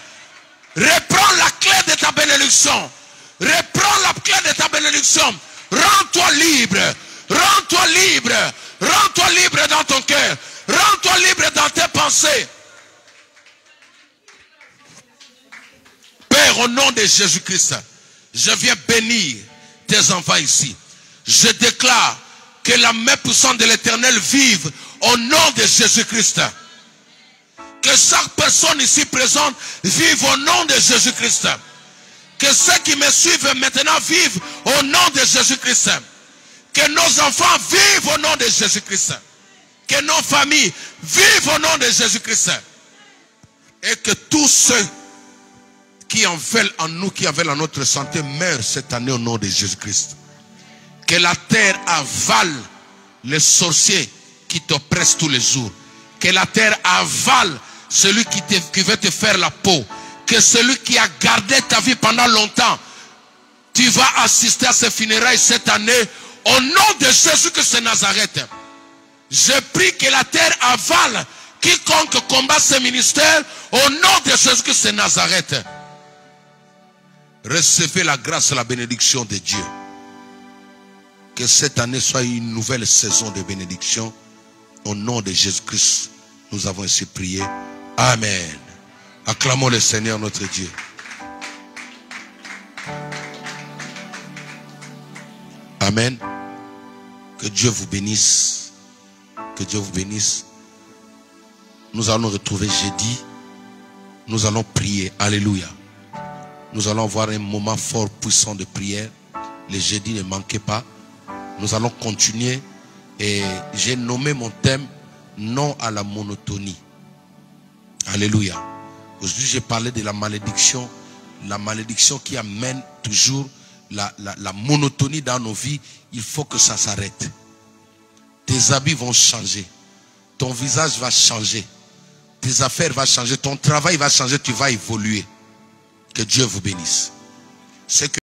Reprends la clé de ta bénédiction. Reprends la clé de ta bénédiction. Rends-toi libre. Rends-toi libre. Rends-toi libre dans ton cœur. Rends-toi libre dans tes pensées. Père, au nom de Jésus-Christ, je viens bénir tes enfants ici. Je déclare que la main puissante de l'Éternel vive au nom de Jésus-Christ. Que chaque personne ici présente vive au nom de Jésus-Christ. Que ceux qui me suivent maintenant vivent au nom de Jésus-Christ. Que nos enfants vivent au nom de Jésus-Christ. Que nos familles vivent au nom de Jésus-Christ. Et que tous ceux qui en veulent en nous, qui en veulent en notre santé, meurent cette année au nom de Jésus-Christ. Que la terre avale les sorciers qui t'oppressent tous les jours. Que la terre avale celui qui veut te faire la peau. Que celui qui a gardé ta vie pendant longtemps, tu vas assister à ces funérailles cette année au nom de Jésus-Christ de Nazareth. Je prie que la terre avale quiconque combat ce ministère au nom de Jésus-Christ de Nazareth. Recevez la grâce et la bénédiction de Dieu. Que cette année soit une nouvelle saison de bénédiction. Au nom de Jésus-Christ, nous avons ainsi prié. Amen. Acclamons le Seigneur notre Dieu. Amen. Que Dieu vous bénisse. Que Dieu vous bénisse. Nous allons retrouver jeudi. Nous allons prier. Alléluia. Nous allons avoir un moment fort puissant de prière. Les jeudis, ne manquez pas. Nous allons continuer. Et j'ai nommé mon thème non à la monotonie. Alléluia. Aujourd'hui, j'ai parlé de la malédiction. La malédiction qui amène toujours la monotonie dans nos vies. Il faut que ça s'arrête. Tes habits vont changer. Ton visage va changer. Tes affaires vont changer. Ton travail va changer. Tu vas évoluer. Que Dieu vous bénisse. C'est que